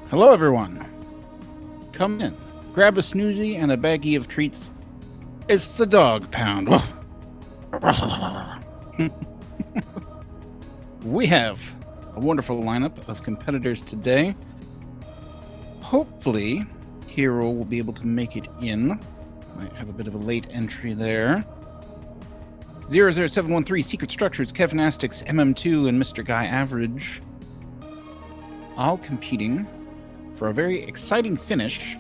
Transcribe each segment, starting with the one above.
Hello, everyone. Come in. Grab a snoozy and a baggie of treats. It's the dog pound. We have a wonderful lineup of competitors today. Hopefully, Hero will be able to make it in. Might have a bit of a late entry there. 00713 Secret Structures, Kevin Astix, MM2, and Mr. Guy Average. All competing for a very exciting finish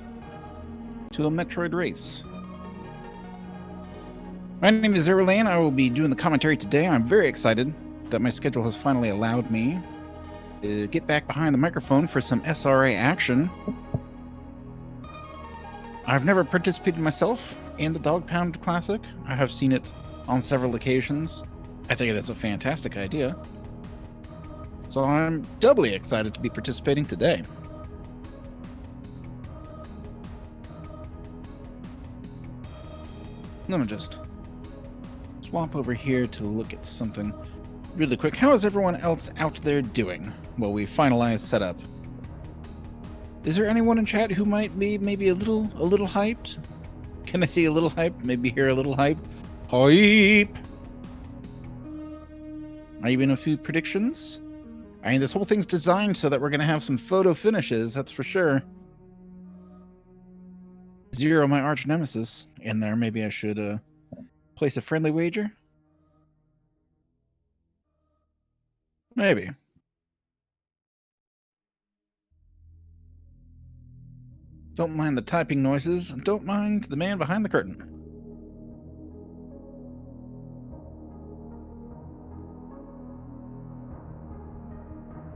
to a Metroid race. My name is Zero Lane. I will be doing the commentary today. I'm very excited that my schedule has finally allowed me to get back behind the microphone for some SRA action. I've never participated myself in the Dog Pound Classic. I have seen it on several occasions. I think that's a fantastic idea. So I'm doubly excited to be participating today. Let me just swap over here to look at something really quick. How is everyone else out there doing while we finalize setup? Is there anyone in chat who might be maybe a little hyped? Can I see a little hype? Maybe hear a little hype? Hype! Are you in a few predictions? I mean, this whole thing's designed so that we're going to have some photo finishes, that's for sure. Zero, my arch nemesis, in there. Maybe I should place a friendly wager? Maybe. Don't mind the typing noises. Don't mind the man behind the curtain.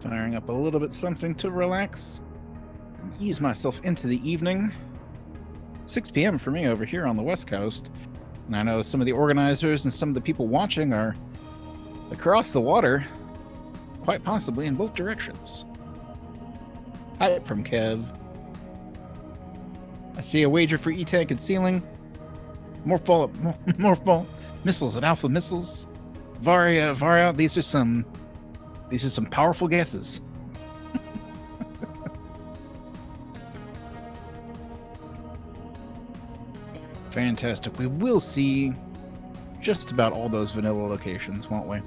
Firing up a little bit something to relax and ease myself into the evening. 6 p.m. for me over here on the West Coast. And I know some of the organizers and some of the people watching are across the water, quite possibly in both directions. Hype from Kev. I see a wager for E-Tank and Ceiling. Morph ball, missiles at Alpha Missiles. Varia, these are some powerful guesses. Fantastic. We will see just about all those vanilla locations, won't we?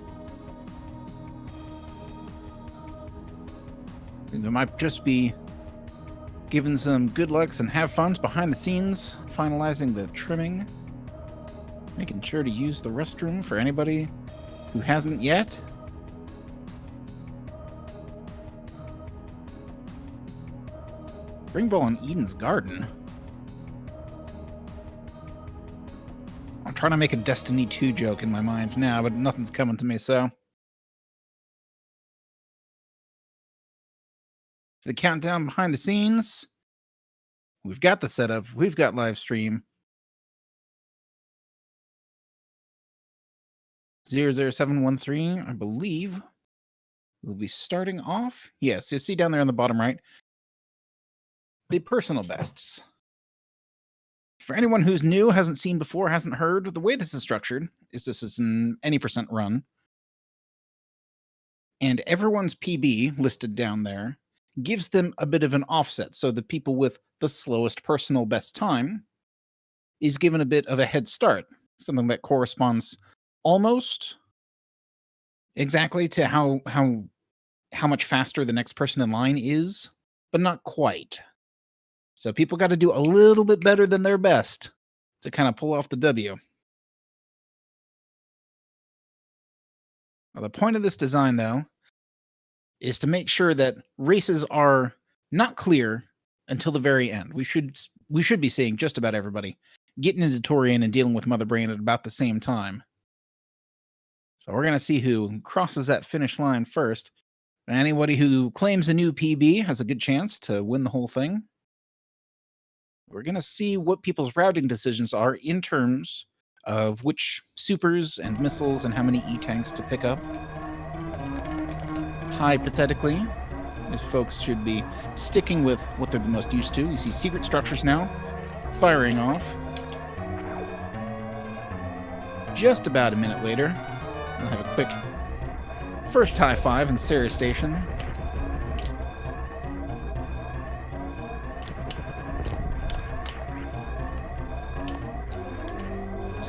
There might just be giving some good lucks and have funs behind the scenes, finalizing the trimming, making sure to use the restroom for anybody who hasn't yet. Ring ball in Eden's Garden. I'm trying to make a Destiny 2 joke in my mind now, but nothing's coming to me, so. So the countdown behind the scenes. We've got the setup. We've got live stream. 00713, I believe, will be starting off. Yes, you see down there on the bottom right, the personal bests. For anyone who's new, hasn't seen before, hasn't heard, the way this is structured is this is an any percent run. And everyone's PB listed down there gives them a bit of an offset. So the people with the slowest personal best time is given a bit of a head start. Something that corresponds almost exactly to how much faster the next person in line is, but not quite. So people got to do a little bit better than their best to kind of pull off the W. Well, the point of this design, though, is to make sure that races are not clear until the very end. We should be seeing just about everybody getting into Torian and dealing with Mother Brain at about the same time. So we're going to see who crosses that finish line first. Anybody who claims a new PB has a good chance to win the whole thing. We're going to see what people's routing decisions are in terms of which supers and missiles and how many E-tanks to pick up. Hypothetically, if folks should be sticking with what they're the most used to. You see Secret Structures now firing off. Just about a minute later, we'll have a quick first high five in Sarah Station.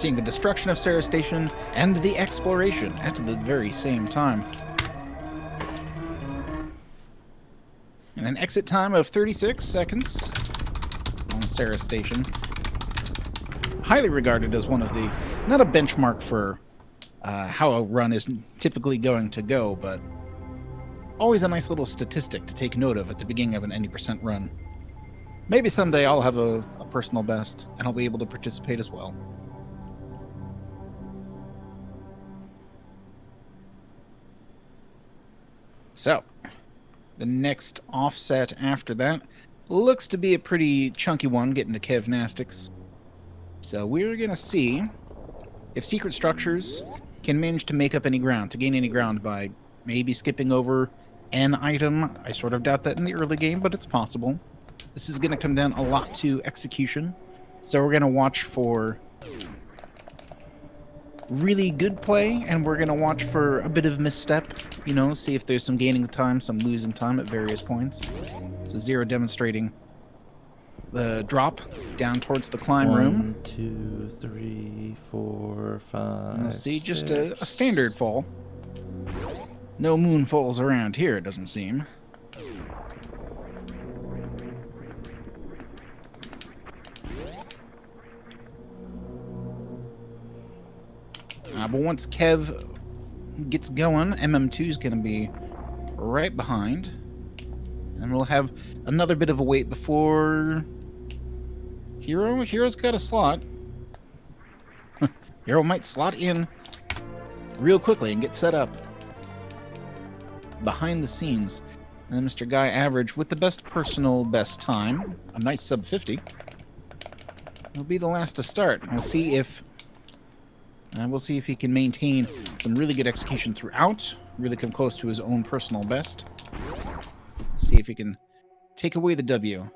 seeing the destruction of Sarah Station and the exploration at the very same time. And an exit time of 36 seconds on Sarah Station. Highly regarded as one of the, not a benchmark for how a run is typically going to go, but always a nice little statistic to take note of at the beginning of an any percent run. Maybe someday I'll have a personal best, and I'll be able to participate as well. So, the next offset after that looks to be a pretty chunky one, getting to Kevnastics. So we're going to see if secret structures can manage to make up any ground, to gain any ground by maybe skipping over an item. I sort of doubt that in the early game, but it's possible. This is going to come down a lot to execution, so we're going to watch for really good play, and we're going to watch for a bit of misstep, you know, see if there's some gaining time, some losing time at various points. So Zero demonstrating the drop down towards the climb room. 1, 2, 3, 4, 5. You'll see just 6. a standard fall. No moon falls around here, it doesn't seem. But once Kev gets going, MM2 is going to be right behind. And we'll have another bit of a wait before Hero. Hero's got a slot. Hero might slot in real quickly and get set up behind the scenes. And then Mr. Guy Average with the best personal best time, a nice sub 50, will be the last to start. We'll see if he can maintain some really good execution throughout, really come close to his own personal best. See if he can take away the W.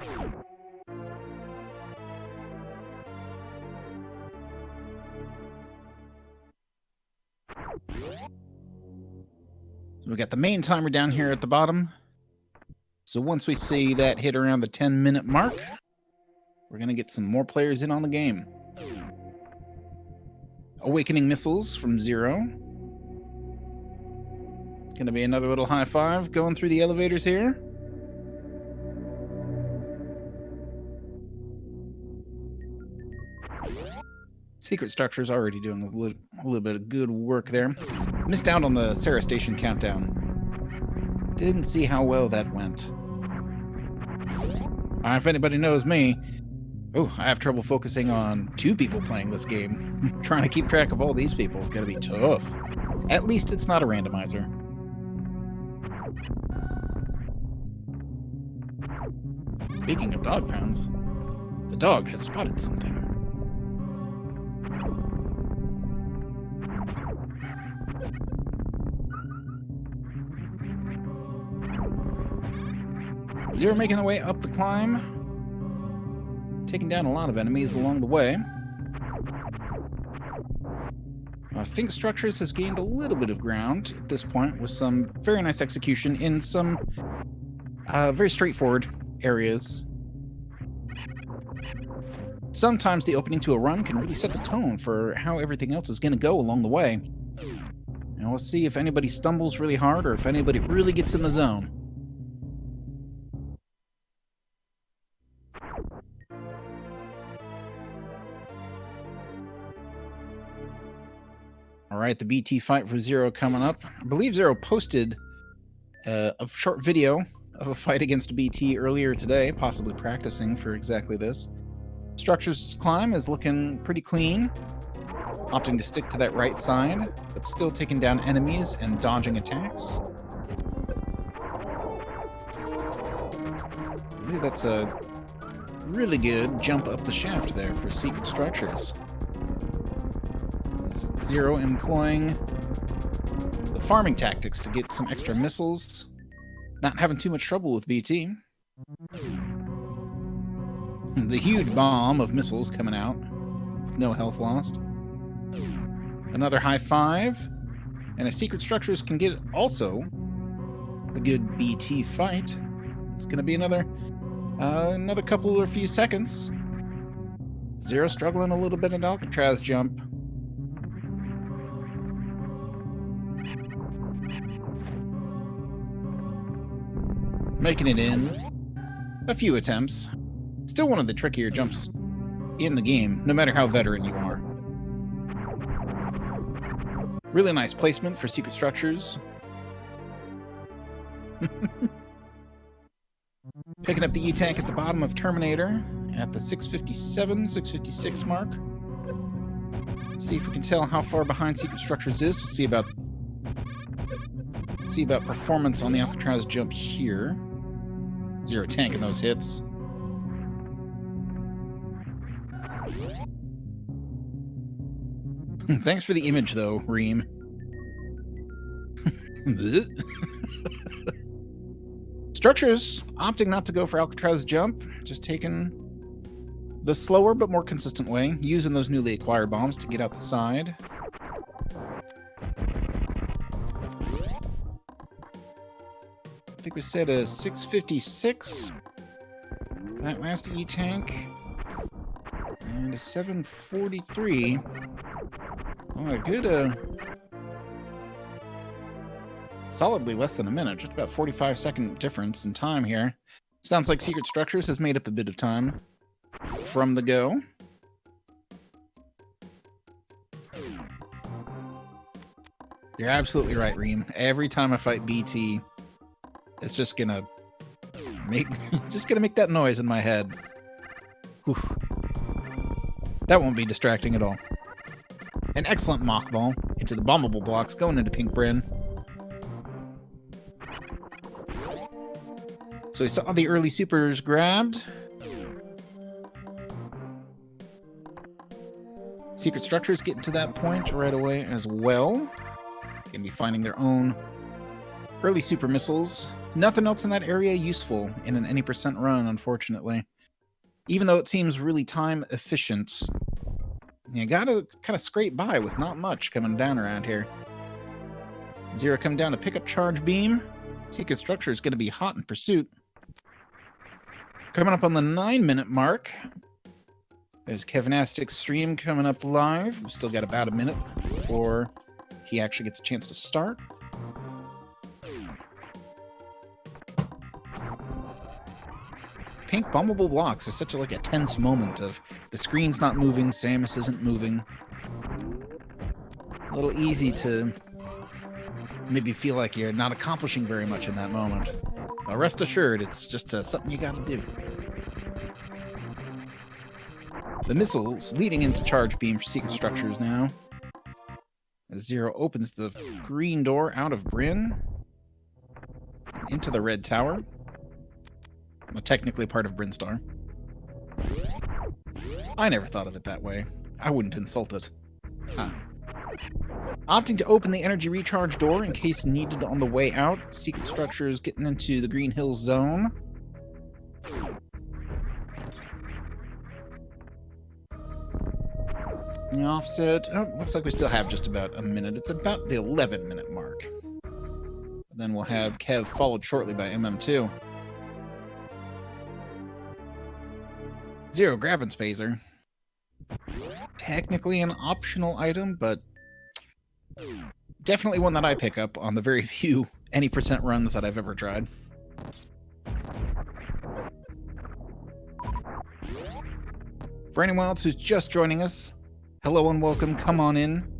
So we got the main timer down here at the bottom. So once we see that hit around the 10-minute mark, we're going to get some more players in on the game. Awakening missiles from Zero. It's going to be another little high five going through the elevators here. Secret Structure's already doing a little bit of good work there. Missed out on the Sarah Station countdown. Didn't see how well that went. If anybody knows me, I have trouble focusing on 2 people playing this game. Trying to keep track of all these people is going to be tough. At least it's not a randomizer. Speaking of dog pounds, the dog has spotted something. Zero making their way up the climb, taking down a lot of enemies along the way. Think Structures has gained a little bit of ground at this point with some very nice execution in some very straightforward areas. Sometimes the opening to a run can really set the tone for how everything else is going to go along the way. And we'll see if anybody stumbles really hard or if anybody really gets in the zone. All right, the BT fight for Zero coming up. I believe Zero posted a short video of a fight against BT earlier today, possibly practicing for exactly this. Structures climb is looking pretty clean, opting to stick to that right side, but still taking down enemies and dodging attacks. I believe that's a really good jump up the shaft there for Secret Structures. Zero employing the farming tactics to get some extra missiles. Not having too much trouble with BT. The huge bomb of missiles coming out with no health lost. Another high five. And if Secret Structures can get also a good BT fight, it's going to be another couple or few seconds. Zero struggling a little bit at Alcatraz jump. Making it in a few attempts. Still one of the trickier jumps in the game, no matter how veteran you are. Really nice placement for secret structures. Picking up the E-Tank at the bottom of Terminator at the 657, 656 mark. Let's see if we can tell how far behind secret structures is. We'll see about performance on the Alcatraz jump here. 0 tank in those hits. Thanks for the image, though, Reem. Structures opting not to go for Alcatraz jump, just taking the slower but more consistent way, using those newly acquired bombs to get out the side. I think we said a 656. That last E-Tank. And a 743. Oh, a good, solidly less than a minute. Just about 45-second difference in time here. Sounds like Secret Structures has made up a bit of time from the go. You're absolutely right, Reem. Every time I fight BT, it's just gonna make that noise in my head. Whew. That won't be distracting at all. An excellent mock ball into the bombable blocks, going into Pink Bryn. So we saw the early supers grabbed. Secret Structures getting to that point right away as well. Gonna be finding their own early super missiles. Nothing else in that area useful in an any % run, unfortunately. Even though it seems really time efficient, you gotta kind of scrape by with not much coming down around here. 0 coming down to pick up charge beam. Secret Structure is going to be hot in pursuit. Coming up on the 9-minute mark. There's Kevin Astic's stream coming up live. We've still got about a minute before he actually gets a chance to start. Pink bombable blocks are such a tense moment of the screen's not moving, Samus isn't moving. A little easy to maybe feel like you're not accomplishing very much in that moment. But rest assured, it's just something you gotta do. The missiles leading into charge beam for Secret Structures now. As 0 opens the green door out of Bryn and into the red tower. Well, technically part of Brinstar. I never thought of it that way. I wouldn't insult it. Huh. Opting to open the energy recharge door in case needed on the way out. Secret Structures getting into the Green Hills zone. The offset. Oh, looks like we still have just about a minute. It's about the 11-minute mark. Then we'll have Kev followed shortly by MM2. 0 grabbing Spacer. Technically an optional item, but definitely one that I pick up on the very few any % runs that I've ever tried. For anyone else who's just joining us, hello and welcome. Come on in.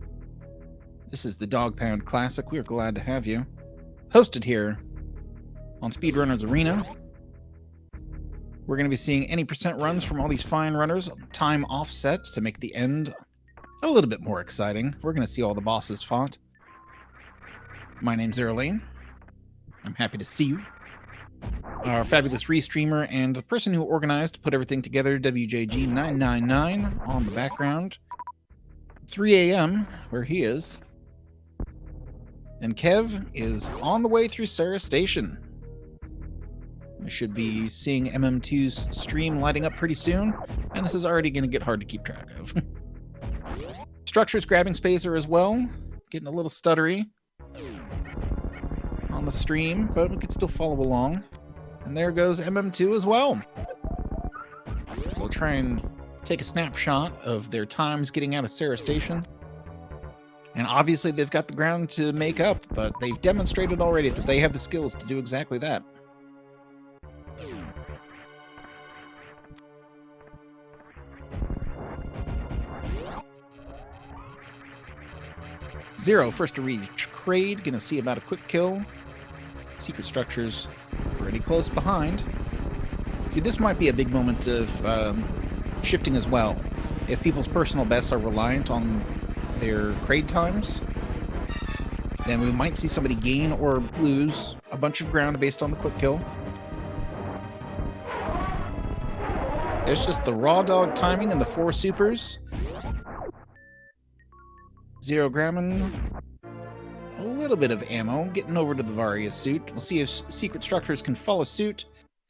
This is the Dog Pound Classic. We're glad to have you. Hosted here on Speedrunners Arena. We're going to be seeing any % runs from all these fine runners, time offset to make the end a little bit more exciting. We're going to see all the bosses fought. My name's Erlane. I'm happy to see you. Our fabulous restreamer and the person who organized to put everything together, WJG999, on the background. 3 a.m., where he is. And Kev is on the way through Sarah Station. We should be seeing MM2's stream lighting up pretty soon, and this is already going to get hard to keep track of. Structures grabbing Spacer as well, getting a little stuttery on the stream, but we can still follow along. And there goes MM2 as well. We'll try and take a snapshot of their times getting out of Sarah Station. And obviously they've got the ground to make up, but they've demonstrated already that they have the skills to do exactly that. Zero, first to reach Kraid, gonna see about a quick kill. Secret Structure's pretty close behind. See, this might be a big moment of shifting as well. If people's personal bests are reliant on their Kraid times, then we might see somebody gain or lose a bunch of ground based on the quick kill. There's just the raw dog timing and the 4 supers. Zero grabbing a little bit of ammo, getting over to the Varia suit. We'll see if Secret Structures can follow suit.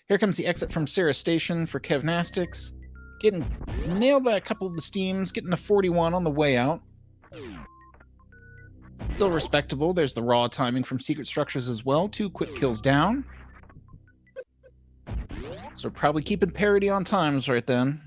Here comes the exit from Sarah Station for Kevnastics. Getting nailed by a couple of the steams, getting a 41 on the way out. Still respectable. There's the raw timing from Secret Structures as well. 2 quick kills down. So probably keeping parity on times right then.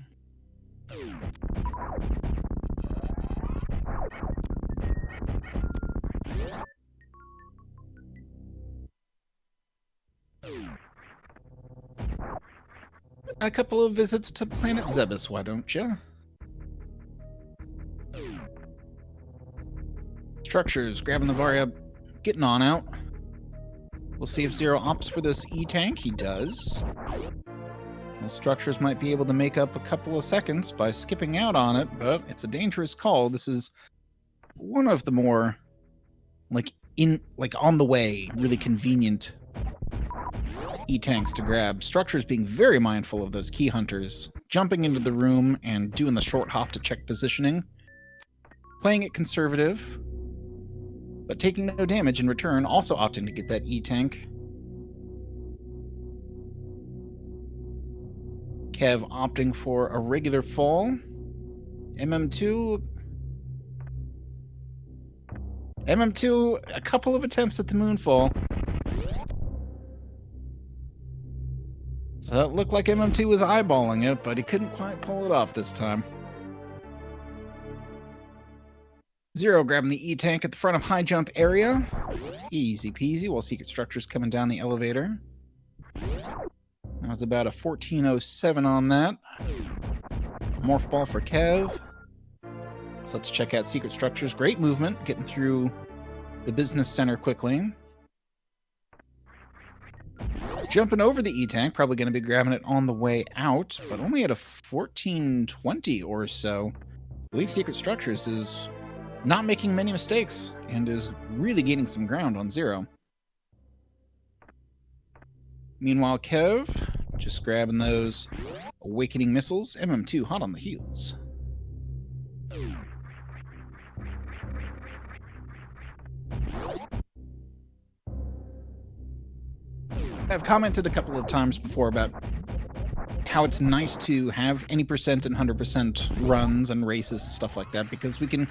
A couple of visits to Planet Zebus, why don't you? Structures, grabbing the Varia, getting on out. We'll see if Zero opts for this E-Tank. He does. Well, Structures might be able to make up a couple of seconds by skipping out on it, but it's a dangerous call. This is one of the more, on the way, really convenient E-Tanks to grab. Structures being very mindful of those key hunters, jumping into the room and doing the short hop to check positioning. Playing it conservative, but taking no damage in return, also opting to get that E-Tank. Kev opting for a regular fall. MM2, a couple of attempts at the moonfall. So it looked like MM2 was eyeballing it, but he couldn't quite pull it off this time. Zero grabbing the E-Tank at the front of high jump area. Easy peasy, while Secret Structure's coming down the elevator. That was about a 1407 on that. Morph ball for Kev. So let's check out Secret Structures. Great movement, getting through the business center quickly. Jumping over the E-Tank, probably going to be grabbing it on the way out, but only at a 1420 or so. I believe Secret Structures is not making many mistakes and is really gaining some ground on Zero. Meanwhile, Kev just grabbing those awakening missiles. MM2 hot on the heels. I've commented a couple of times before about how it's nice to have any percent and 100% runs and races and stuff like that, because we can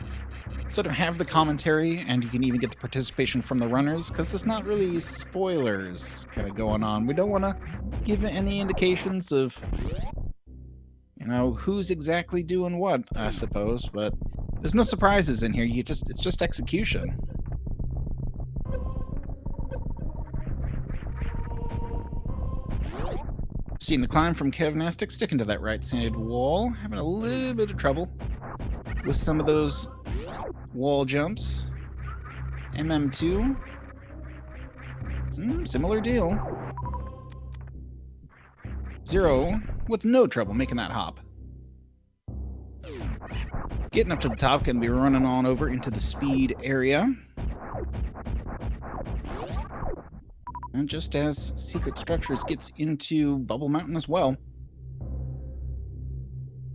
sort of have the commentary and you can even get the participation from the runners, because there's not really spoilers kind of going on. We don't want to give any indications of, you know, who's exactly doing what, I suppose, but there's no surprises in here. It's just execution. Seeing the climb from Kevnastic, sticking to that right side wall, having a little bit of trouble with some of those wall jumps. MM2, similar deal. Zero with no trouble making that hop. Getting up to the top, gonna be running on over into the speed area. And just as Secret Structures gets into Bubble Mountain as well.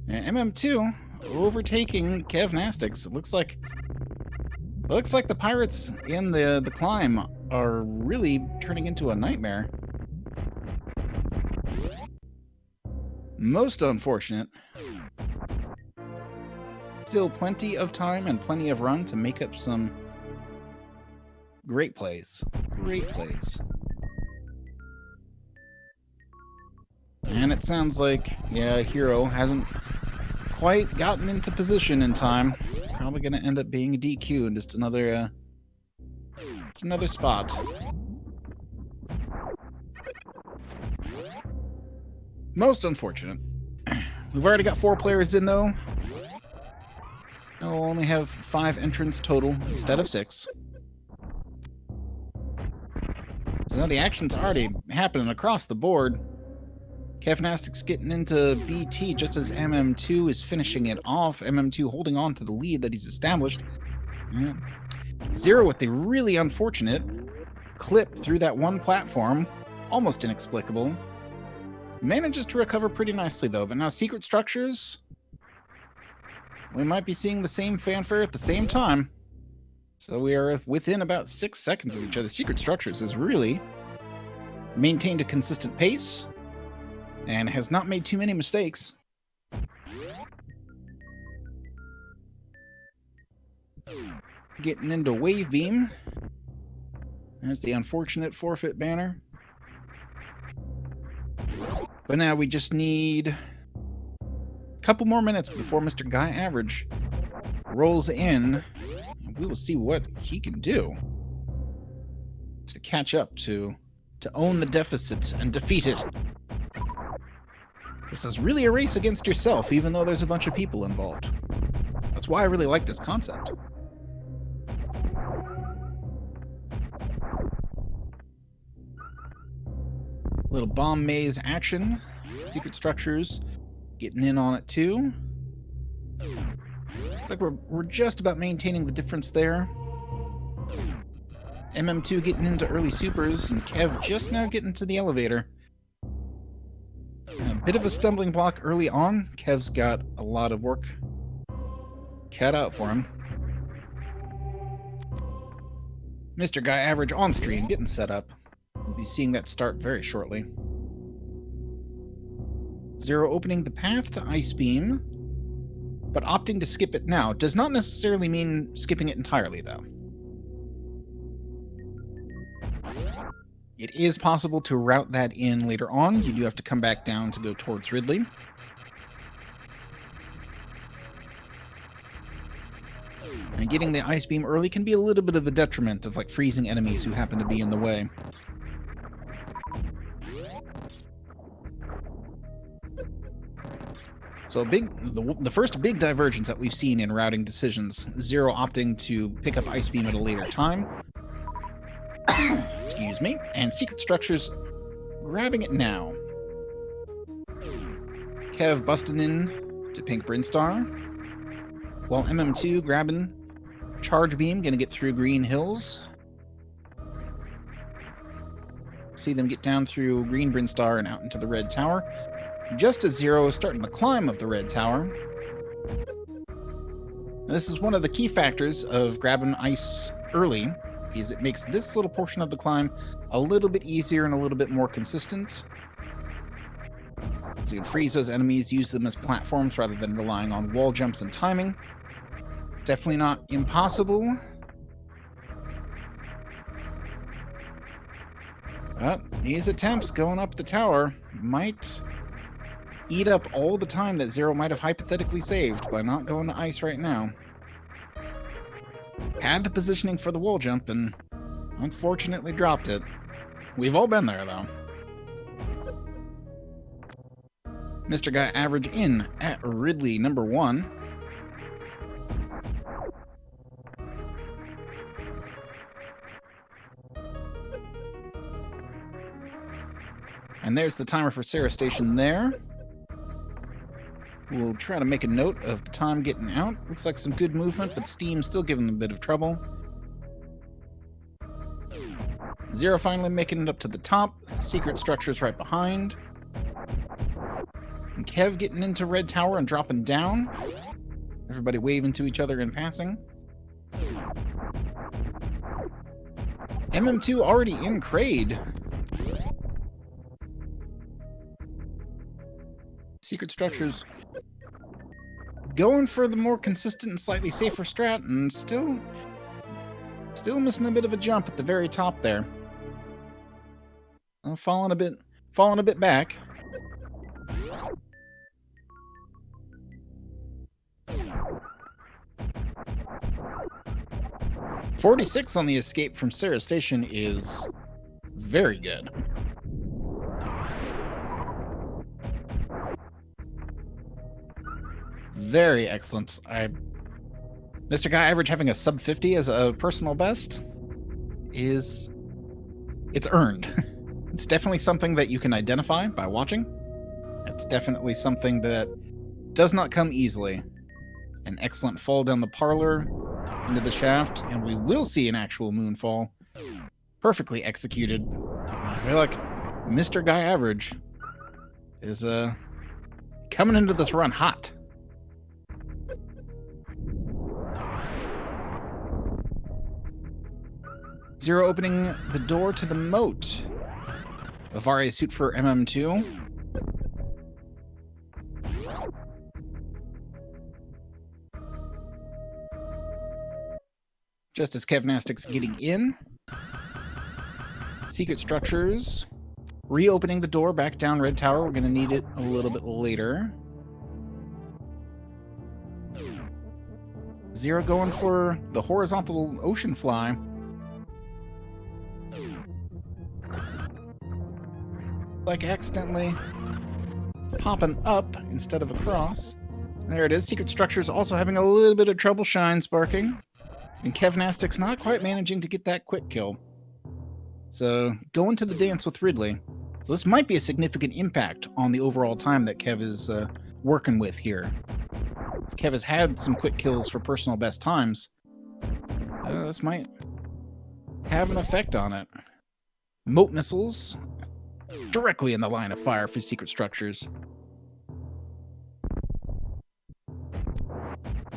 And MM2 overtaking Kevnastics. It looks like the pirates in the climb are really turning into a nightmare. Most unfortunate. Still plenty of time and plenty of run to make up some great plays. Great plays. And it sounds like, yeah, Hero hasn't quite gotten into position in time. Probably going to end up being a DQ in just another spot. Most unfortunate. We've already got 4 players in, though. I'll only have 5 entrants total instead of 6. So the action's already happening across the board. Kevnastic's getting into BT just as MM2 is finishing it off. MM2 holding on to the lead that he's established. Yeah. Zero with the really unfortunate clip through that one platform. Almost inexplicable. Manages to recover pretty nicely, though. But now Secret Structures, we might be seeing the same fanfare at the same time. So we are within about 6 seconds of each other. Secret Structures has really maintained a consistent pace and has not made too many mistakes. Getting into Wave Beam. That's the unfortunate forfeit banner. But now we just need a couple more minutes before Mr. Guy Average rolls in. And we will see what he can do to catch up, to own the deficit and defeat it. This is really a race against yourself, even though there's a bunch of people involved. That's why I really like this concept. Little bomb maze action. Secret Structures getting in on it too. It's like we're just about maintaining the difference there. MM2 getting into early supers, and Kev just now getting to the elevator. A bit of a stumbling block early on. Kev's got a lot of work cut out for him. Mr. Guy Average on stream getting set up. We'll be seeing that start very shortly. Zero opening the path to Ice Beam, but opting to skip it now does not necessarily mean skipping it entirely, though. It is possible to route that in later on. You do have to come back down to go towards Ridley. And getting the Ice Beam early can be a little bit of a detriment of like freezing enemies who happen to be in the way. So the first big divergence that we've seen in routing decisions, Zero opting to pick up Ice Beam at a later time. Excuse me. And Secret Structures grabbing it now. Kev busting in to Pink Brinstar, while MM2 grabbing Charge Beam, gonna get through Green Hills. See them get down through Green Brinstar and out into the Red Tower. Just as Zero is starting the climb of the Red Tower. This is one of the key factors of grabbing ice early, is it makes this little portion of the climb a little bit easier and a little bit more consistent. So you can freeze those enemies, use them as platforms rather than relying on wall jumps and timing. It's definitely not impossible. But these attempts going up the tower might eat up all the time that Zero might have hypothetically saved by not going to ice right now. Had the positioning for the wall jump and unfortunately dropped it. We've all been there, though. Mr. Guy Average in at Ridley number 1. And there's the timer for Sarah Station there. We'll try to make a note of the time getting out. Looks like some good movement, but Steam still giving them a bit of trouble. Zero finally making it up to the top. Secret Structures right behind. And Kev getting into Red Tower and dropping down. Everybody waving to each other in passing. MM2 already in Kraid. Secret Structures going for the more consistent and slightly safer strat, and still missing a bit of a jump at the very top there. Falling a bit back. .46 on the escape from Sarah Station is very good. Very excellent. Mr. Guy Average having a sub 50 as a personal best it's earned. It's definitely something that you can identify by watching. It's definitely something that does not come easily. An excellent fall down the parlor into the shaft, and we will see an actual moonfall. Perfectly executed. I feel like Mr. Guy Average is coming into this run hot. Zero opening the door to the moat. Avare suit for MM2. Just as Kevnastic's getting in. Secret structures. Reopening the door back down Red Tower. We're going to need it a little bit later. Zero going for the horizontal ocean fly. Like accidentally popping up instead of across. There it is. Secret structures also having a little bit of trouble shine sparking. And Kevnastic's not quite managing to get that quick kill. So going to the dance with Ridley. So this might be a significant impact on the overall time that Kev is working with here. If Kev has had some quick kills for personal best times, this might have an effect on it. Moat missiles directly in the line of fire for secret structures.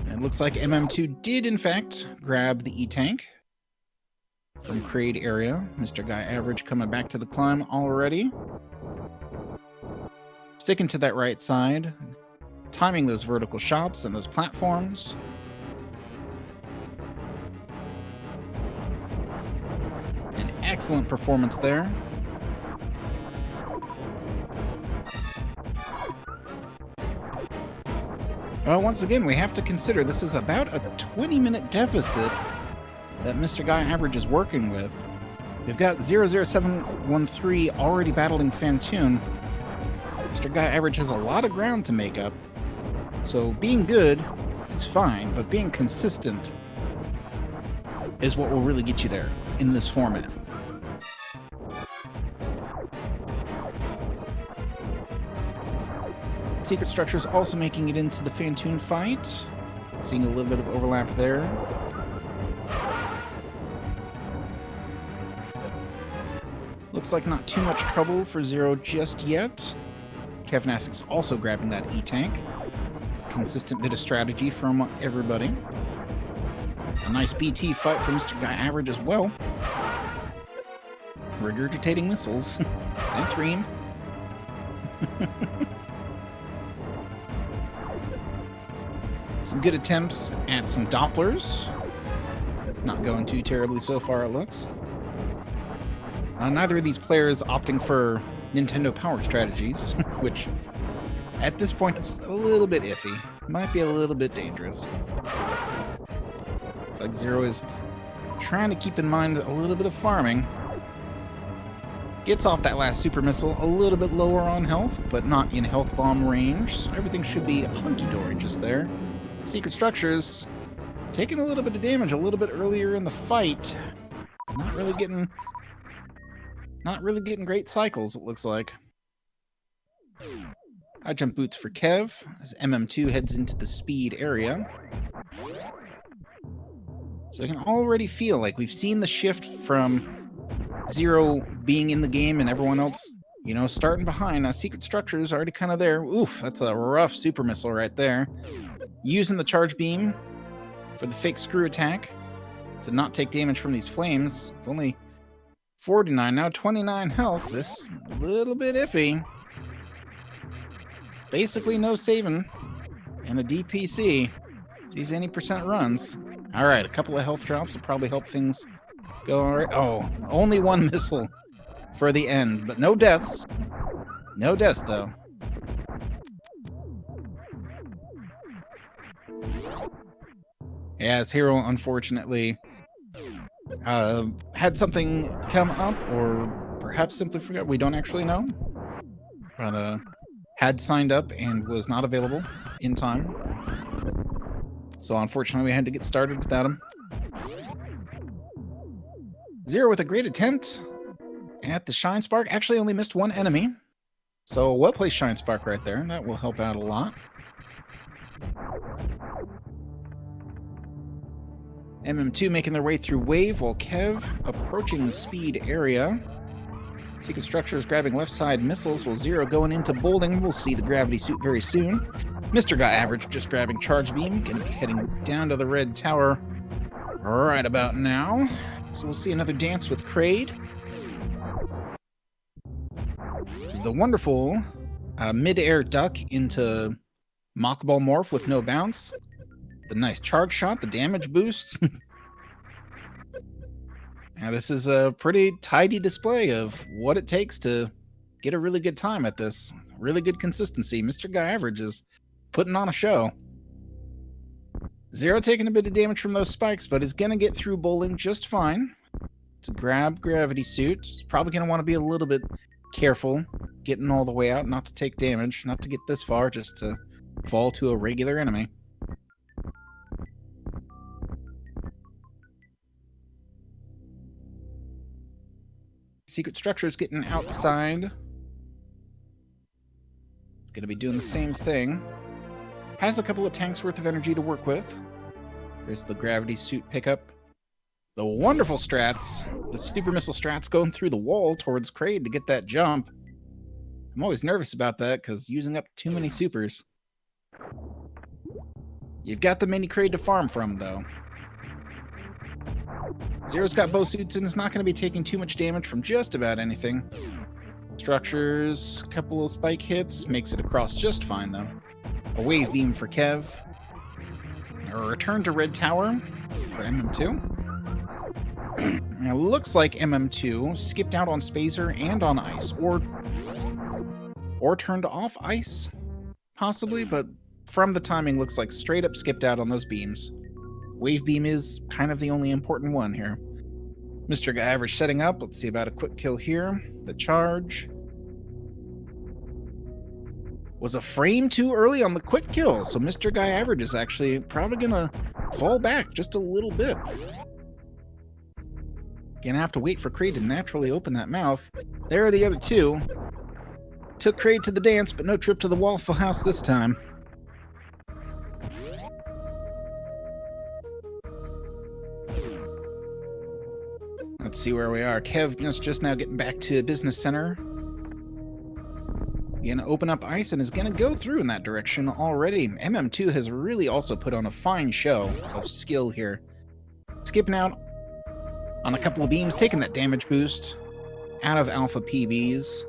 It looks like MM2 did, in fact, grab the E-Tank from Crade area. Mr. Guy Average coming back to the climb already. Sticking to that right side. Timing those vertical shots and those platforms. An excellent performance there. Well, once again, we have to consider this is about a 20-minute deficit that Mr. Guy Average is working with. We've got 00713 already battling Fantoon. Mr. Guy Average has a lot of ground to make up. So being good is fine, but being consistent is what will really get you there in this format. Secret structures also making it into the Fantoon fight. Seeing a little bit of overlap there. Looks like not too much trouble for Zero just yet. Kevnastic's also grabbing that E-Tank. Consistent bit of strategy from everybody. A nice BT fight for Mr. Guy Average as well. Regurgitating missiles. Thanks, Reem. Some good attempts at some Dopplers. Not going too terribly so far, it looks. Neither of these players opting for Nintendo Power strategies, which at this point is a little bit iffy. Might be a little bit dangerous. Looks like Zero is trying to keep in mind a little bit of farming. Gets off that last super missile a little bit lower on health, but not in health bomb range. So everything should be hunky-dory just there. Secret structures taking a little bit of damage a little bit earlier in the fight. Not really getting great cycles, it looks like. High jump boots for Kev as MM2 heads into the speed area. So I can already feel like we've seen the shift from Zero being in the game and everyone else, you know, starting behind. Now Secret Structure's already kind of there. Oof, that's a rough super missile right there. Using the charge beam for the fake screw attack to not take damage from these flames. It's only 49, now 29 health. This a little bit iffy. Basically no saving. And a DPC. These any percent runs. Alright, a couple of health drops will probably help things go alright. Oh, only one missile for the end, but no deaths. No deaths, though. Yeah, his hero, unfortunately, had something come up, or perhaps simply forgot. We don't actually know. But had signed up and was not available in time. So unfortunately, we had to get started without him. Zero with a great attempt at the Shine Spark. Actually only missed one enemy. So well-placed Shine Spark right there. That will help out a lot. MM2 making their way through Wave, while Kev approaching the speed area. Secret Structures grabbing left side missiles, while Zero going into Bolding. We'll see the gravity suit very soon. Mr. Guy Average just grabbing Charge Beam. Going to be heading down to the red tower right about now. So we'll see another dance with Kraid. So the wonderful mid-air duck into Mock Ball Morph with no bounce. The nice charge shot, the damage boosts. Now this is a pretty tidy display of what it takes to get a really good time at this. Really good consistency. Mr. Guy Average is putting on a show. Zero taking a bit of damage from those spikes, but is going to get through bowling just fine. To grab Gravity Suit, probably going to want to be a little bit careful getting all the way out, not to take damage, not to get this far, just to fall to a regular enemy. Secret Structures getting outside. It's going to be doing the same thing. Has a couple of tanks worth of energy to work with. There's the Gravity Suit pickup. The wonderful strats. The Super Missile strats going through the wall towards Kraid to get that jump. I'm always nervous about that because using up too many supers. You've got the mini Kraid to farm from, though. Zero's got bow suits and is not going to be taking too much damage from just about anything. Structures, a couple of spike hits, makes it across just fine, though. A wave beam for Kev. A return to Red Tower for MM2. Now, looks like MM2 skipped out on Spacer and on ice, or turned off ice, possibly, but from the timing, looks like straight up skipped out on those beams. Wave beam is kind of the only important one here. Mr. Guy Average setting up. Let's see about a quick kill here. The charge was a frame too early on the quick kill, so Mr. Guy Average is actually probably gonna fall back just a little bit. Gonna have to wait for Kraid to naturally open that mouth. There are the other two. Took Kraid to the dance, but no trip to the Waffle House this time. Let's see where we are. Kev just now getting back to Business Center. Gonna open up ice and is gonna go through in that direction already. MM2 has really also put on a fine show of skill here. Skipping out on a couple of beams, taking that damage boost out of Alpha PBs.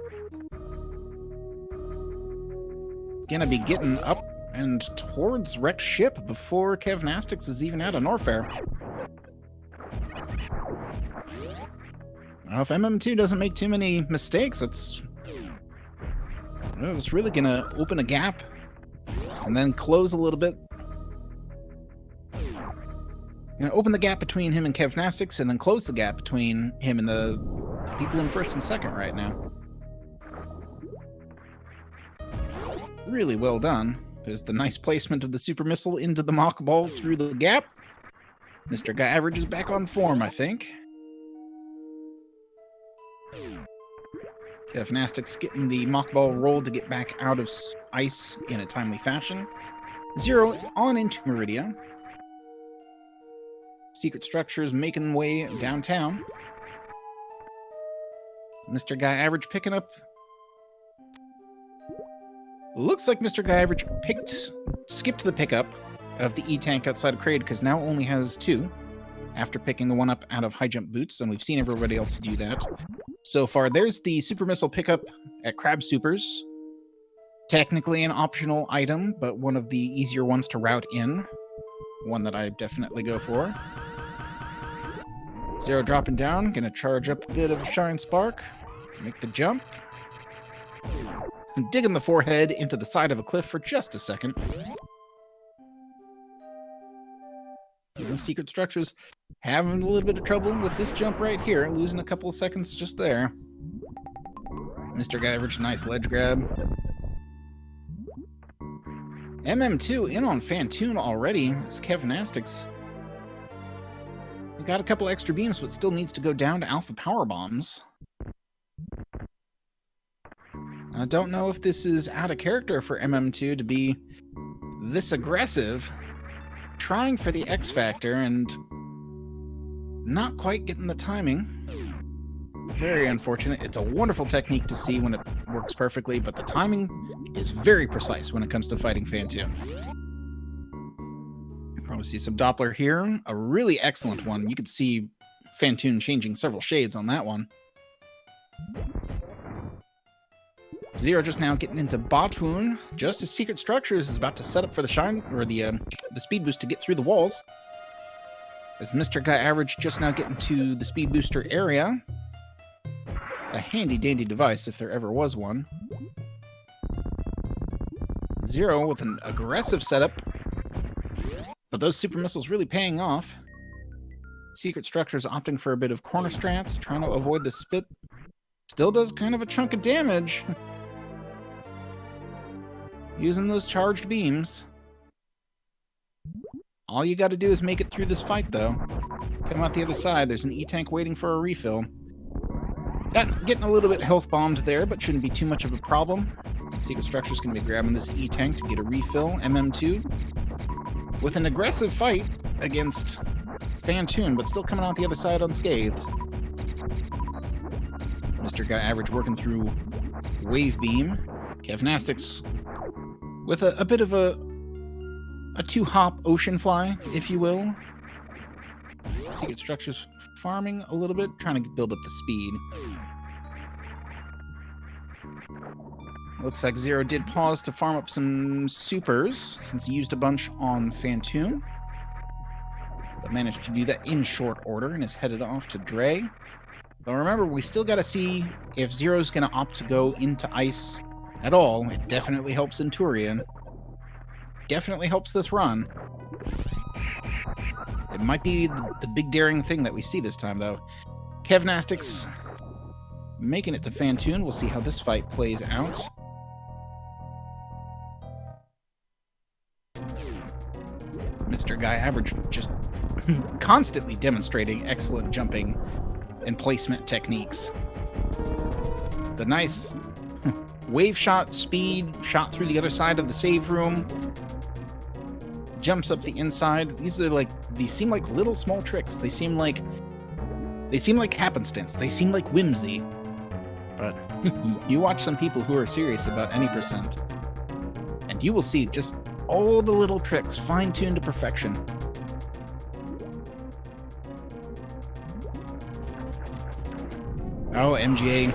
Gonna be getting up and towards wrecked ship before Kevnastics is even out of Norfair. If MM2 doesn't make too many mistakes, it's really gonna open a gap and then close a little bit. Open the gap between him and Kevnastics and then close the gap between him and the people in first and second right now. Really well done. There's the nice placement of the Super Missile into the Mock Ball through the gap. Mr. Guy Average is back on form, I think. Kevnastics getting the Mock Ball roll to get back out of ice in a timely fashion. Zero on into Meridia. Secret Structures making way downtown. Mr. Guy Average picking up. Looks like Mr. Guy Average skipped the pickup of the E-Tank outside of Kraid because now only has two after picking the one up out of High Jump Boots, and we've seen everybody else do that so far. There's the Super Missile pickup at Crab Supers. Technically an optional item, but one of the easier ones to route in. One that I definitely go for. Zero dropping down, gonna charge up a bit of Shine Spark to make the jump. And digging the forehead into the side of a cliff for just a second. And Secret Structures having a little bit of trouble with this jump right here, losing a couple of seconds just there. Mr. Guy Average, nice ledge grab. MM2 in on Fantoon already. This Kevnastics. He got a couple extra beams, but still needs to go down to Alpha Power Bombs. I don't know if this is out of character for MM2 to be this aggressive, trying for the X Factor and not quite getting the timing. Very unfortunate. It's a wonderful technique to see when it works perfectly, but the timing is very precise when it comes to fighting Fantoon. You probably see some Doppler here. A really excellent one. You could see Fantoon changing several shades on that one. Zero just now getting into Botwoon, just as Secret Structures is about to set up for the shine or the speed boost to get through the walls. As Mr. Guy Average just now getting to the speed booster area. A handy dandy device if there ever was one. Zero with an aggressive setup, but those super missiles really paying off. Secret Structures opting for a bit of corner strats, trying to avoid the spit. Still does kind of a chunk of damage. Using those charged beams. All you got to do is make it through this fight, though. Come out the other side. There's an E-Tank waiting for a refill. Getting a little bit health bombed there, but shouldn't be too much of a problem. Secret Structure's going to be grabbing this E-Tank to get a refill. MM2 with an aggressive fight against Fantoon, but still coming out the other side unscathed. Mr. Guy Average working through Wave Beam. Kevnastics with a bit of a two-hop ocean fly, if you will. Secret Structures farming a little bit, trying to build up the speed. Looks like Zero did pause to farm up some supers, since he used a bunch on Fantoon. But managed to do that in short order and is headed off to Dre. But remember, we still got to see if Zero's going to opt to go into ice at all. It definitely helps Centurion. Definitely helps this run. It might be the big daring thing that we see this time, though. Kevnastics making it to Fantoon. We'll see how this fight plays out. Mr. Guy Average just constantly demonstrating excellent jumping and placement techniques. The nice wave shot speed, shot through the other side of the save room. Jumps up the inside. These seem like little small tricks. They seem like happenstance. They seem like whimsy. But you watch some people who are serious about any percent, and you will see just all the little tricks fine-tuned to perfection. Oh, MGA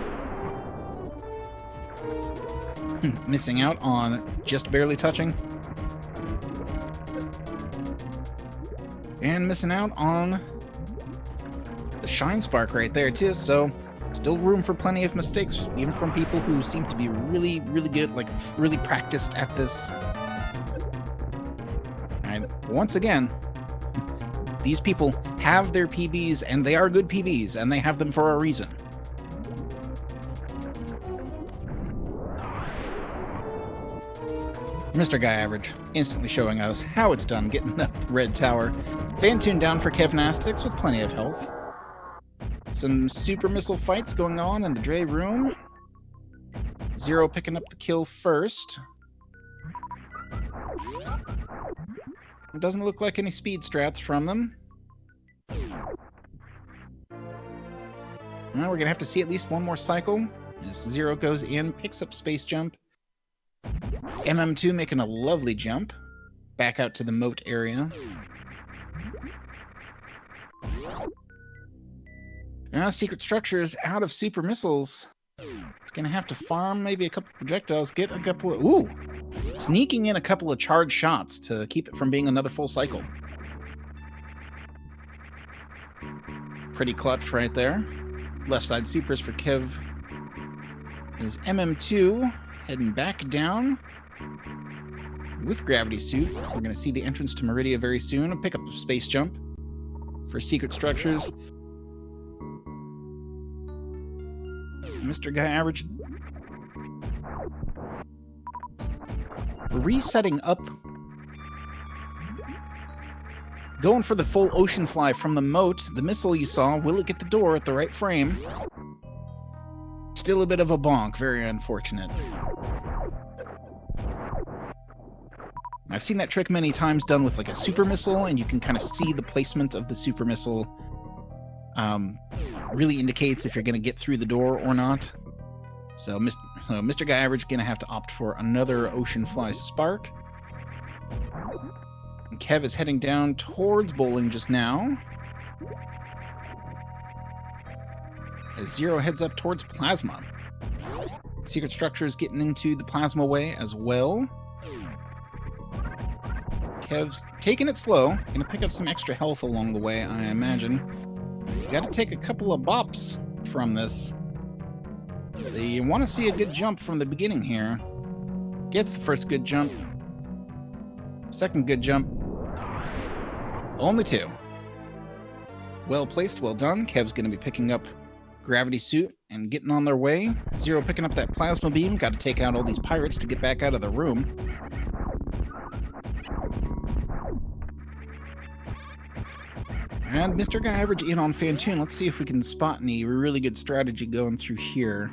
missing out on just barely touching. And missing out on the Shine Spark right there, too. So, still room for plenty of mistakes, even from people who seem to be really, really good, like, really practiced at this. And once again, these people have their PBs, and they are good PBs, and they have them for a reason. Mr. Guy Average instantly showing us how it's done, getting up the red tower. Fantoon down for Kevnastics with plenty of health. Some super missile fights going on in the Dre room. Zero picking up the kill first. It doesn't look like any speed strats from them. Well, we're going to have to see at least one more cycle as Zero goes in, picks up Space Jump. MM2 making a lovely jump back out to the moat area. Now Secret Structures out of super missiles. It's gonna have to farm maybe a couple projectiles, get a couple of... Ooh! Sneaking in a couple of charged shots to keep it from being another full cycle. Pretty clutch right there. Left side supers for Kev. Is MM2 heading back down with Gravity Suit. We're going to see the entrance to Meridia very soon. A pick up of Space Jump for Secret Structures. Mr. Guy Average resetting up. Going for the full ocean fly from the moat. The missile you saw, will it get the door at the right frame? Still a bit of a bonk, very unfortunate. I've seen that trick many times done with like a super missile, and you can kind of see the placement of the super missile. Really indicates if you're going to get through the door or not. So Mr. Guy Average going to have to opt for another Ocean Fly Spark. And Kev is heading down towards bowling just now. As Zero heads up towards Plasma. Secret Structure is getting into the Plasma way as well. Kev's taking it slow. Gonna pick up some extra health along the way, I imagine. He's got to take a couple of bops from this. So you want to see a good jump from the beginning here. Gets the first good jump. Second good jump. Only two. Well placed, well done. Kev's going to be picking up Gravity Suit and getting on their way. Zero picking up that Plasma Beam. Got to take out all these pirates to get back out of the room. And Mr. Guy Average in on Fantoon. Let's see if we can spot any really good strategy going through here.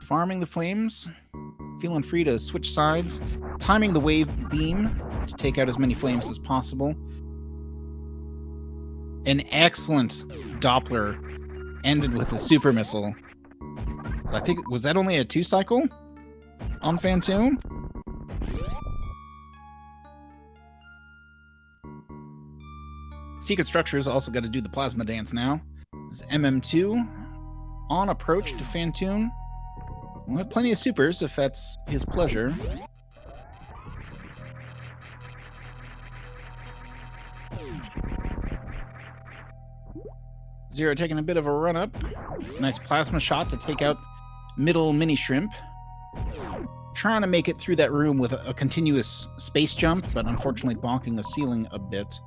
Farming the flames. Feeling free to switch sides. Timing the wave beam to take out as many flames as possible. An excellent Doppler ended with a super missile. I think, was that only a 2-cycle on Fantoon? Secret Structure's also got to do the plasma dance now. This MM2 on approach to Fantoon. We'll have plenty of supers if that's his pleasure. Zero taking a bit of a run up. Nice plasma shot to take out middle mini shrimp. Trying to make it through that room with a continuous space jump, but unfortunately bonking the ceiling a bit.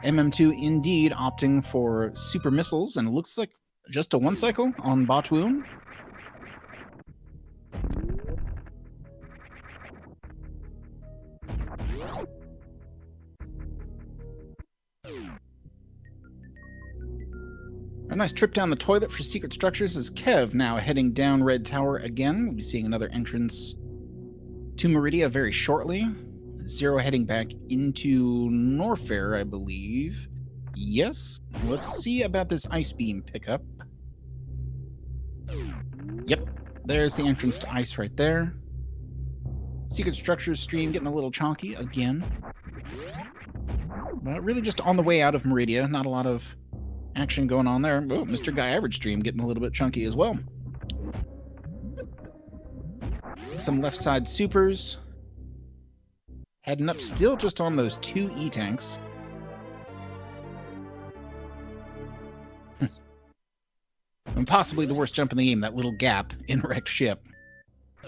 MM2 indeed opting for super missiles, and it looks like just a 1-cycle on Botwoon. A nice trip down the toilet for Secret Structures as Kev now heading down Red Tower again. We'll be seeing another entrance to Meridia very shortly. Zero heading back into Norfair, I believe. Yes. Let's see about this Ice Beam pickup. Yep. There's the entrance to Ice right there. Secret Structures stream getting a little chalky again. But really just on the way out of Meridia. Not a lot of action going on there. Oh, Mr. Guy Average stream getting a little bit chunky as well. Some left side supers. Heading up still just on those 2 E-tanks. And possibly the worst jump in the game, that little gap in wrecked ship.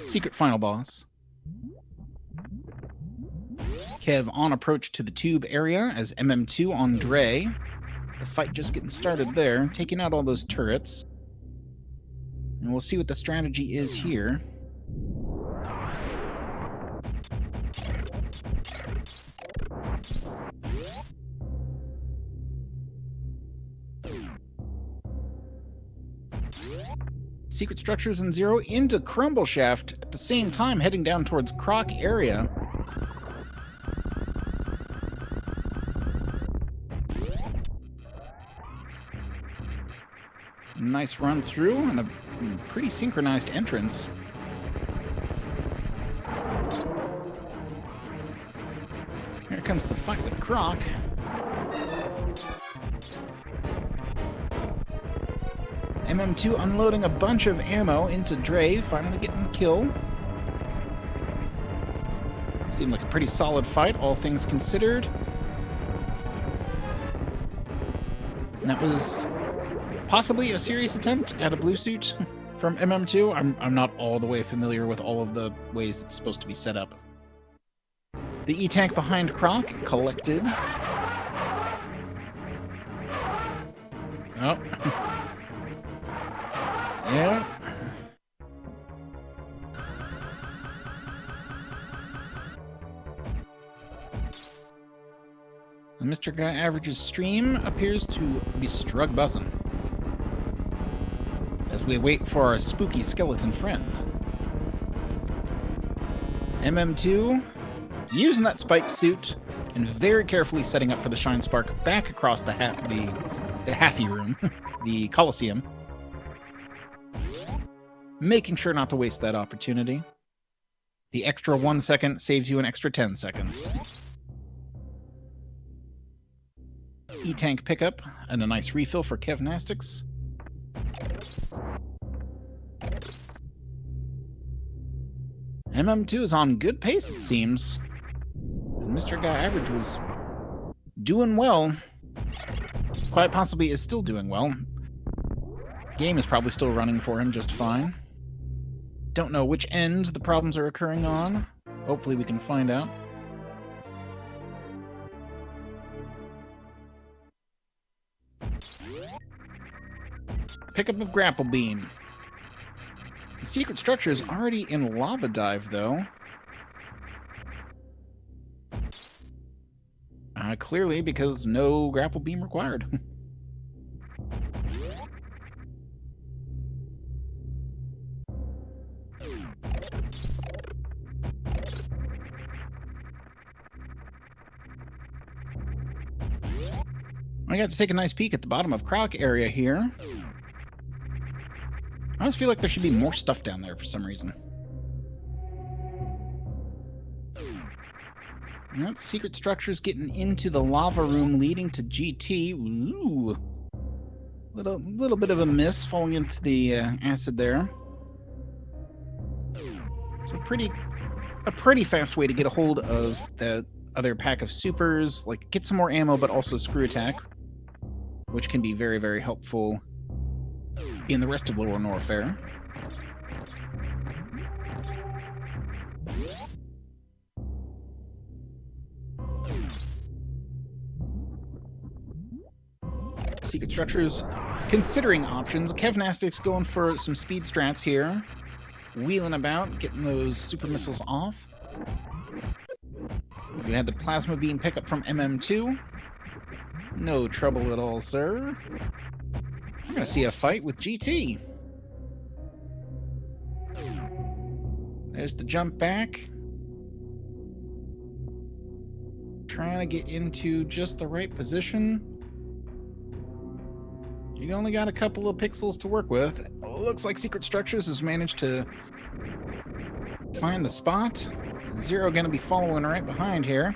Secret final boss. Kev on approach to the tube area as MM2 on Dre. The fight just getting started there, taking out all those turrets. And we'll see what the strategy is here. Secret Structures and Zero into Crumble Shaft at the same time, heading down towards Croc area. Nice run through and a pretty synchronized entrance. Here comes the fight with Croc. MM2 unloading a bunch of ammo into Dre, finally getting the kill. Seemed like a pretty solid fight, all things considered. And that was possibly a serious attempt at a blue suit from MM2. I'm not all the way familiar with all of the ways it's supposed to be set up. The E-tank behind Croc collected. Oh. Mr. Guy Average's stream appears to be strug bussin' as we wait for our spooky skeleton friend. MM2 using that spike suit and very carefully setting up for the Shine Spark back across the Haffy room, the Coliseum. Making sure not to waste that opportunity. The extra 1 second saves you an extra 10 seconds. E-Tank pickup and a nice refill for Kevnastics. MM2 is on good pace, it seems. Mr. Guy Average was doing well. Quite possibly is still doing well. Game is probably still running for him just fine. Don't know which end the problems are occurring on. Hopefully we can find out. Pickup of Grapple Beam. The secret structure is already in Lava Dive, though. Clearly, because no Grapple Beam required. I got to take a nice peek at the bottom of Croc area here. I always feel like there should be more stuff down there for some reason. That secret structure's getting into the lava room leading to GT. Ooh. Little bit of a miss falling into the acid there. It's a pretty fast way to get a hold of the other pack of supers, like get some more ammo, but also screw attack, which can be very, very helpful in the rest of Lower Norfair. Secret structures considering options. Kevnastics going for some speed strats here. Wheeling about, getting those super missiles off. We had the plasma beam pickup from MM2. No trouble at all, sir. I'm gonna see a fight with GT. There's the jump back. Trying to get into just the right position. You only got a couple of pixels to work with. Looks like Secret Structures has managed to find the spot. Zero gonna be following right behind here.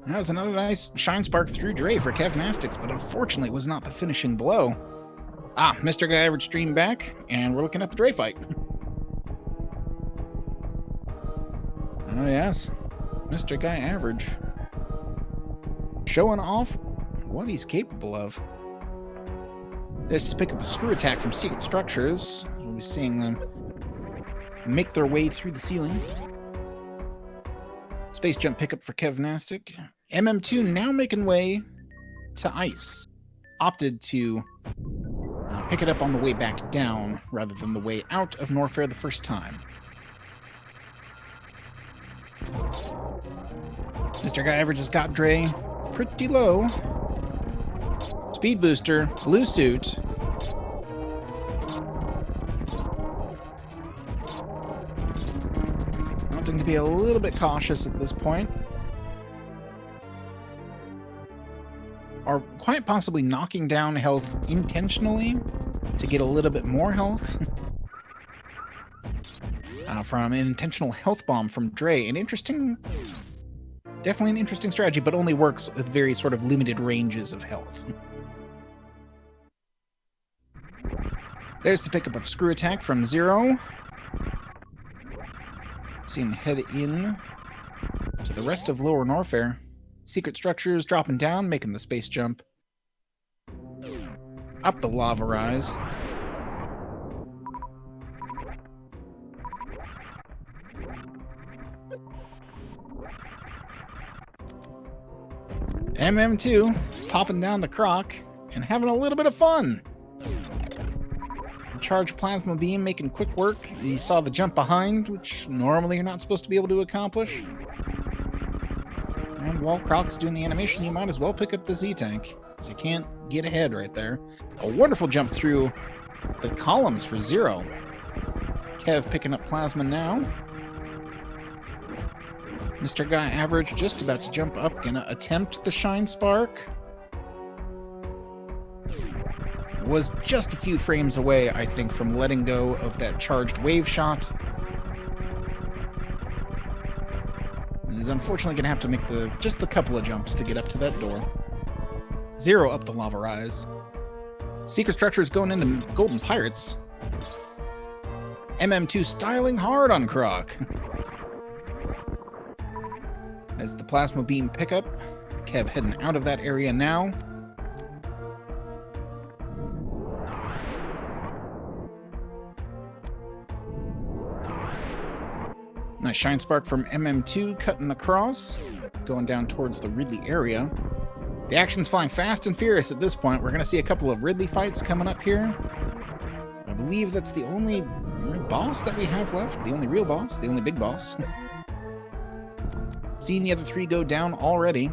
That was another nice Shine Spark through Dre for Kevnastics, but unfortunately was not the finishing blow. Ah, Mr. Guy Average stream back, and we're looking at the Dre fight. Oh yes, Mr. Guy Average showing off what he's capable of. There's to pick up a screw attack from Secret Structures. We'll be seeing them make their way through the ceiling. Space jump pickup for Kevnastic. MM2 now making way to Ice. Opted to pick it up on the way back down rather than the way out of Norfair the first time. Mr. Guy Average has got Dre pretty low. Speed booster, blue suit. Opting to be a little bit cautious at this point. Or quite possibly knocking down health intentionally to get a little bit more health. From an intentional health bomb from Dre. Definitely an interesting strategy, but only works with very sort of limited ranges of health. There's the pickup of Screw Attack from Zero. See him head in to the rest of Lower Norfair. Secret Structures dropping down, making the space jump. Up the lava rise. MM2 popping down the Croc and having a little bit of fun. Charged plasma beam making quick work. You saw the jump behind, which normally you're not supposed to be able to accomplish. And while Croc's doing the animation, you might as well pick up the Z-Tank, because you can't get ahead right there. A wonderful jump through the columns for Zero. Kev picking up plasma now. Mr. Guy Average just about to jump up, gonna attempt the Shine Spark. Was just a few frames away, I think, from letting go of that charged wave shot. He's unfortunately going to have to make just a couple of jumps to get up to that door. Zero up the lava rise. Secret Structure is going into Golden Pirates. MM2 styling hard on Croc. As the plasma beam pickup, Kev heading out of that area now. Nice Shine Spark from MM2 cutting across, going down towards the Ridley area. The action's flying fast and furious at this point. We're going to see a couple of Ridley fights coming up here. I believe that's the only boss that we have left. The only real boss. The only big boss. Seeing the other three go down already.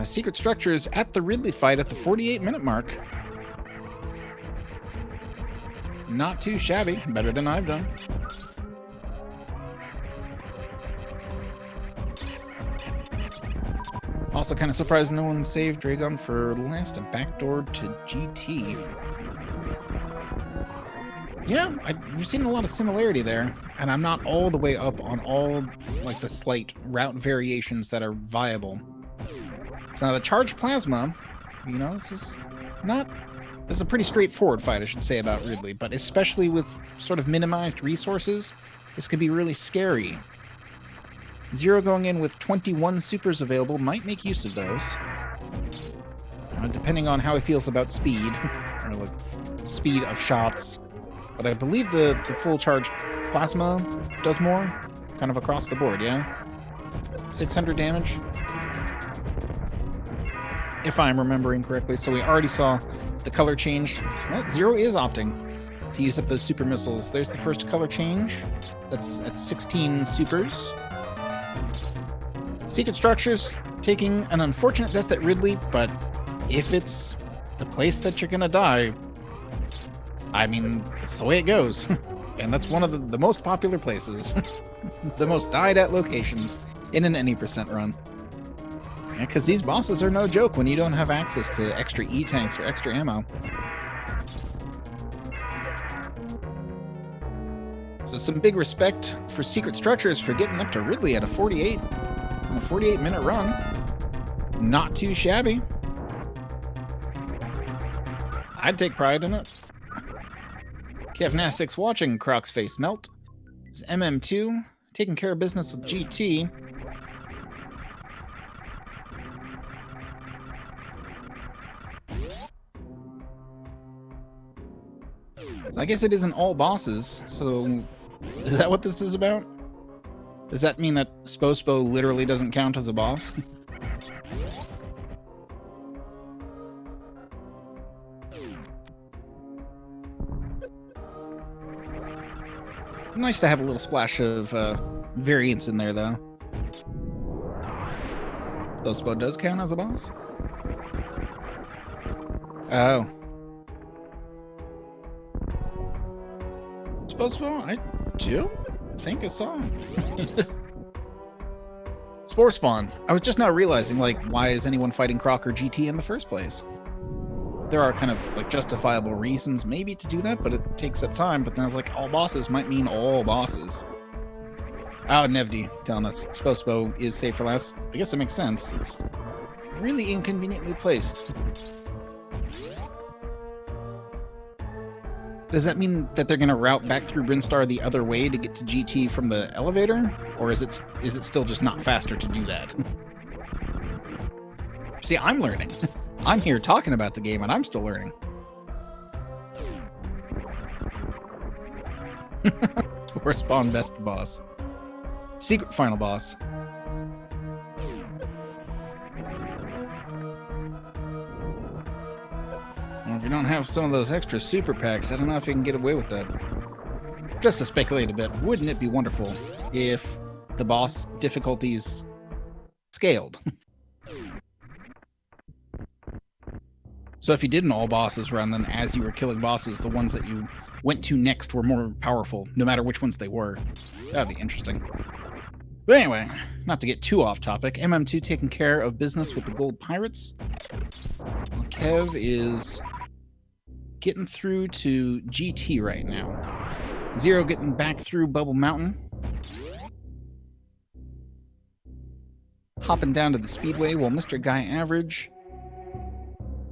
Secret Structures at the Ridley fight at the 48-minute mark. Not too shabby. Better than I've done. Also kind of surprised no one saved Dragon for last and backdoored to GT. Yeah, you've seen a lot of similarity there, and I'm not all the way up on all like the slight route variations that are viable. So now the charged plasma, you know, this is a pretty straightforward fight, I should say, about Ridley, but especially with sort of minimized resources, this could be really scary. Zero going in with 21 supers available might make use of those. Depending on how he feels about speed, or like speed of shots. But I believe the full charge plasma does more, kind of across the board, yeah? 600 damage? If I'm remembering correctly. So we already saw the color change. Well, Zero is opting to use up those super missiles. There's the first color change. That's at 16 supers. Secret Structures taking an unfortunate death at Ridley, but if it's the place that you're gonna die, I mean, it's the way it goes. And that's one of the most popular places. The most died at locations in an any percent run. Yeah, because these bosses are no joke when you don't have access to extra E-tanks or extra ammo. So some big respect for Secret Structures for getting up to Ridley at a 48-minute run. Not too shabby. I'd take pride in it. Kev Nastic's watching Croc's face melt. It's MM2 taking care of business with GT. So I guess it isn't all bosses, so is that what this is about? Does that mean that Spospo literally doesn't count as a boss? Nice to have a little splash of variance in there, though. Spospo does count as a boss? Oh. Spospo? I do think I saw him. Spore Spawn. I was just now realizing, like, why is anyone fighting Croc or GT in the first place? There are kind of, like, justifiable reasons maybe to do that, but it takes up time. But then I was like, all bosses might mean all bosses. Oh, Nevdi telling us Spospo is safe for last. I guess it makes sense. It's really inconveniently placed. Does that mean that they're going to route back through Brinstar the other way to get to GT from the elevator? Or is it still just not faster to do that? See, I'm learning. I'm here talking about the game, and I'm still learning. Spore Spawn best boss. Secret final boss. you don't have some of those extra super packs, I don't know if you can get away with that. Just to speculate a bit, wouldn't it be wonderful if the boss difficulties scaled? So if you did an all bosses run, then as you were killing bosses, the ones that you went to next were more powerful, no matter which ones they were. That'd be interesting. But anyway, not to get too off topic, MM2 taking care of business with the gold pirates. Kev is getting through to GT right now. Zero getting back through Bubble Mountain. Hopping down to the speedway while Mr. Guy Average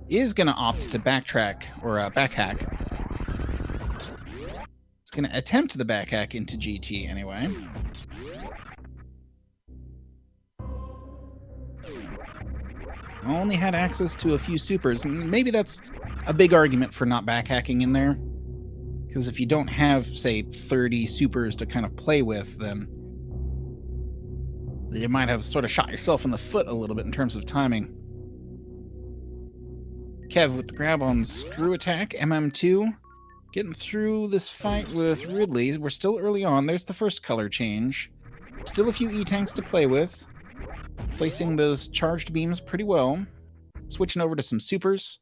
is going to opt to backtrack, or backhack. He's going to attempt the backhack into GT anyway. Only had access to a few supers, and maybe that's a big argument for not backhacking in there. Because if you don't have, say, 30 supers to kind of play with, then you might have sort of shot yourself in the foot a little bit in terms of timing. Kev with the grab on screw attack, MM2 getting through this fight with Ridley. We're still early on. There's the first color change. Still a few E-tanks to play with. Placing those charged beams pretty well. Switching over to some supers.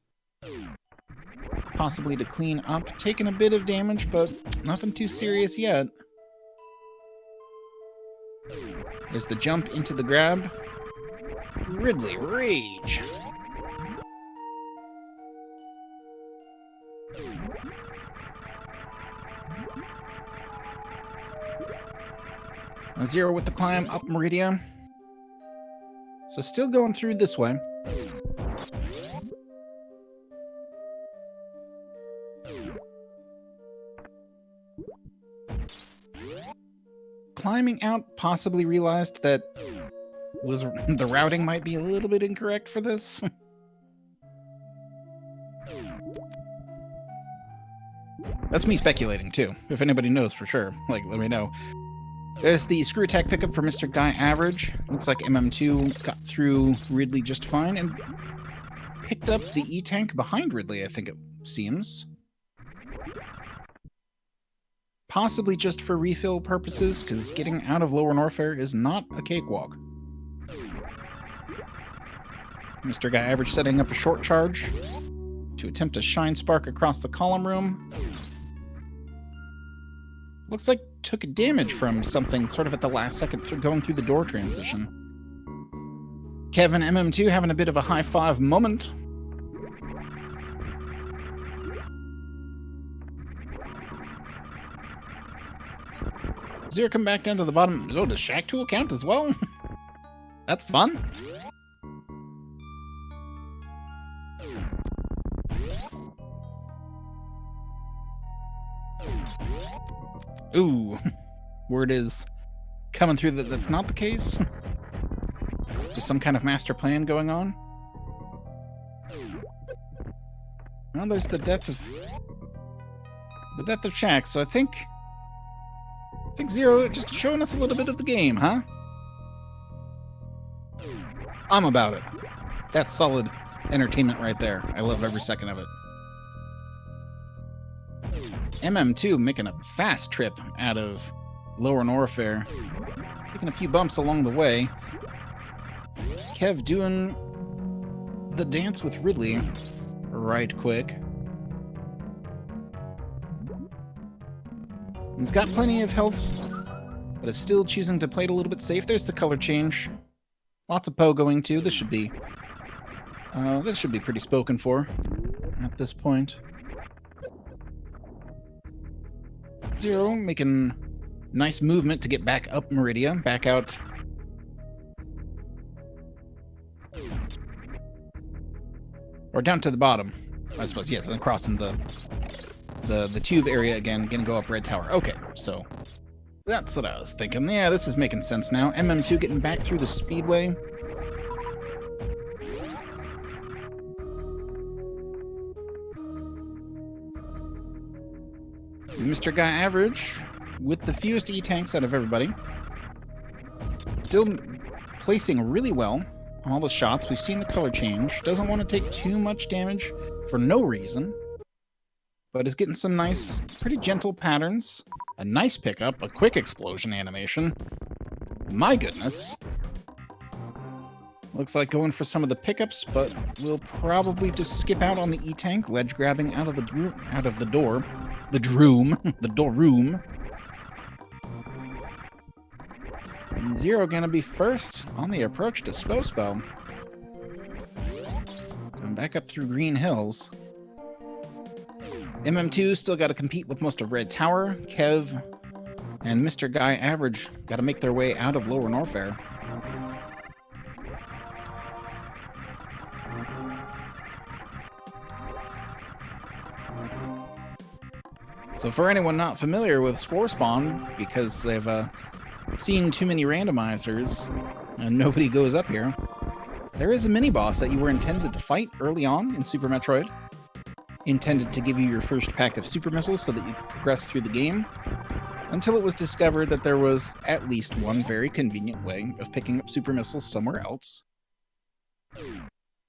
Possibly to clean up. Taking a bit of damage, but nothing too serious yet. There's the jump into the grab. Ridley, rage! Zero with the climb up Meridia. So still going through this way. Climbing out, possibly realized that the routing might be a little bit incorrect for this. That's me speculating too. If anybody knows for sure, like, let me know. There's the screw attack pickup for Mr. Guy Average. Looks like MM2 got through Ridley just fine and picked up the E-tank behind Ridley, I think it seems. Possibly just for refill purposes, because getting out of Lower Norfair is not a cakewalk. Mr. Guy Average setting up a short charge to attempt a Shine Spark across the column room. Looks like took damage from something sort of at the last second going through the door transition. Kevin MM2 having a bit of a high five moment. Zero come back down to the bottom. Oh, does Shack Tool count as well? That's fun. Ooh, word is coming through that that's not the case. Is there some kind of master plan going on? Well, there's the death of Shack, so I think Zero just showing us a little bit of the game, huh? I'm about it. That's solid entertainment right there. I love every second of it. MM2 making a fast trip out of Lower Norfair. Taking a few bumps along the way. Kev doing the dance with Ridley right quick. He's got plenty of health, but is still choosing to play it a little bit safe. There's the color change. Lots of pogoing too. This should be pretty spoken for at this point. Zero making nice movement to get back up Meridia, back out. Or down to the bottom, I suppose. Yes, and crossing the tube area again, gonna go up Red Tower. Okay, so that's what I was thinking. Yeah, this is making sense now. MM2 getting back through the speedway. Mr. Guy Average with the fewest E-tanks out of everybody. Still placing really well on all the shots. We've seen the color change. Doesn't want to take too much damage for no reason. but is getting some nice, pretty gentle patterns. A nice pickup, a quick explosion animation. My goodness. Looks like going for some of the pickups, but we'll probably just skip out on the E-Tank, ledge grabbing out of the door. The droom. The door room. And Zero gonna be first on the approach to Spospo. Going back up through Green Hills. MM2 still got to compete with most of Red Tower. Kev and Mr. Guy Average got to make their way out of Lower Norfair. So for anyone not familiar with Spore Spawn, because they've seen too many randomizers and nobody goes up here, there is a mini-boss that you were intended to fight early on in Super Metroid. Intended to give you your first pack of super missiles so that you could progress through the game, until it was discovered that there was at least one very convenient way of picking up super missiles somewhere else.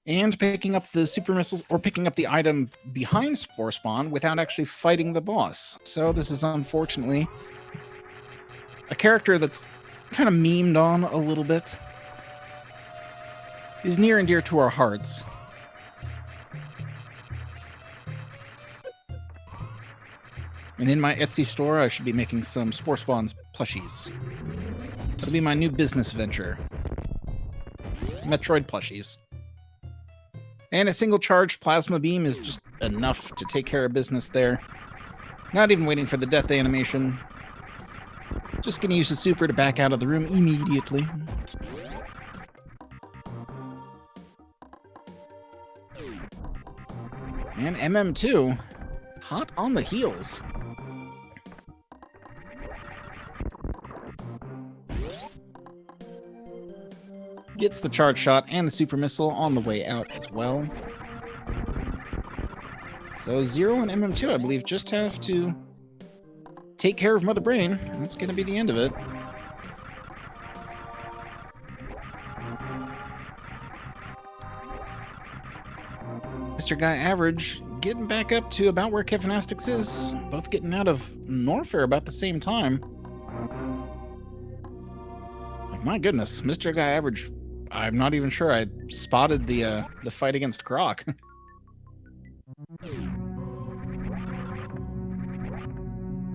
And picking up the super missiles, or picking up the item behind Spore Spawn without actually fighting the boss. So this is unfortunately a character that's kind of memed on a little bit. He's near and dear to our hearts. And in my Etsy store, I should be making some Spore Spawn's plushies. That'll be my new business venture. Metroid plushies. And a single charged plasma beam is just enough to take care of business there. Not even waiting for the death animation. Just gonna use the super to back out of the room immediately. And MM2, hot on the heels. Gets the charge shot and the super missile on the way out as well. So Zero and MM2, I believe, just have to take care of Mother Brain. That's going to be the end of it. Mr. Guy Average getting back up to about where Kevinastics is. Both getting out of Norfair about the same time. My goodness, Mr. Guy Average, I'm not even sure I spotted the fight against Croc. A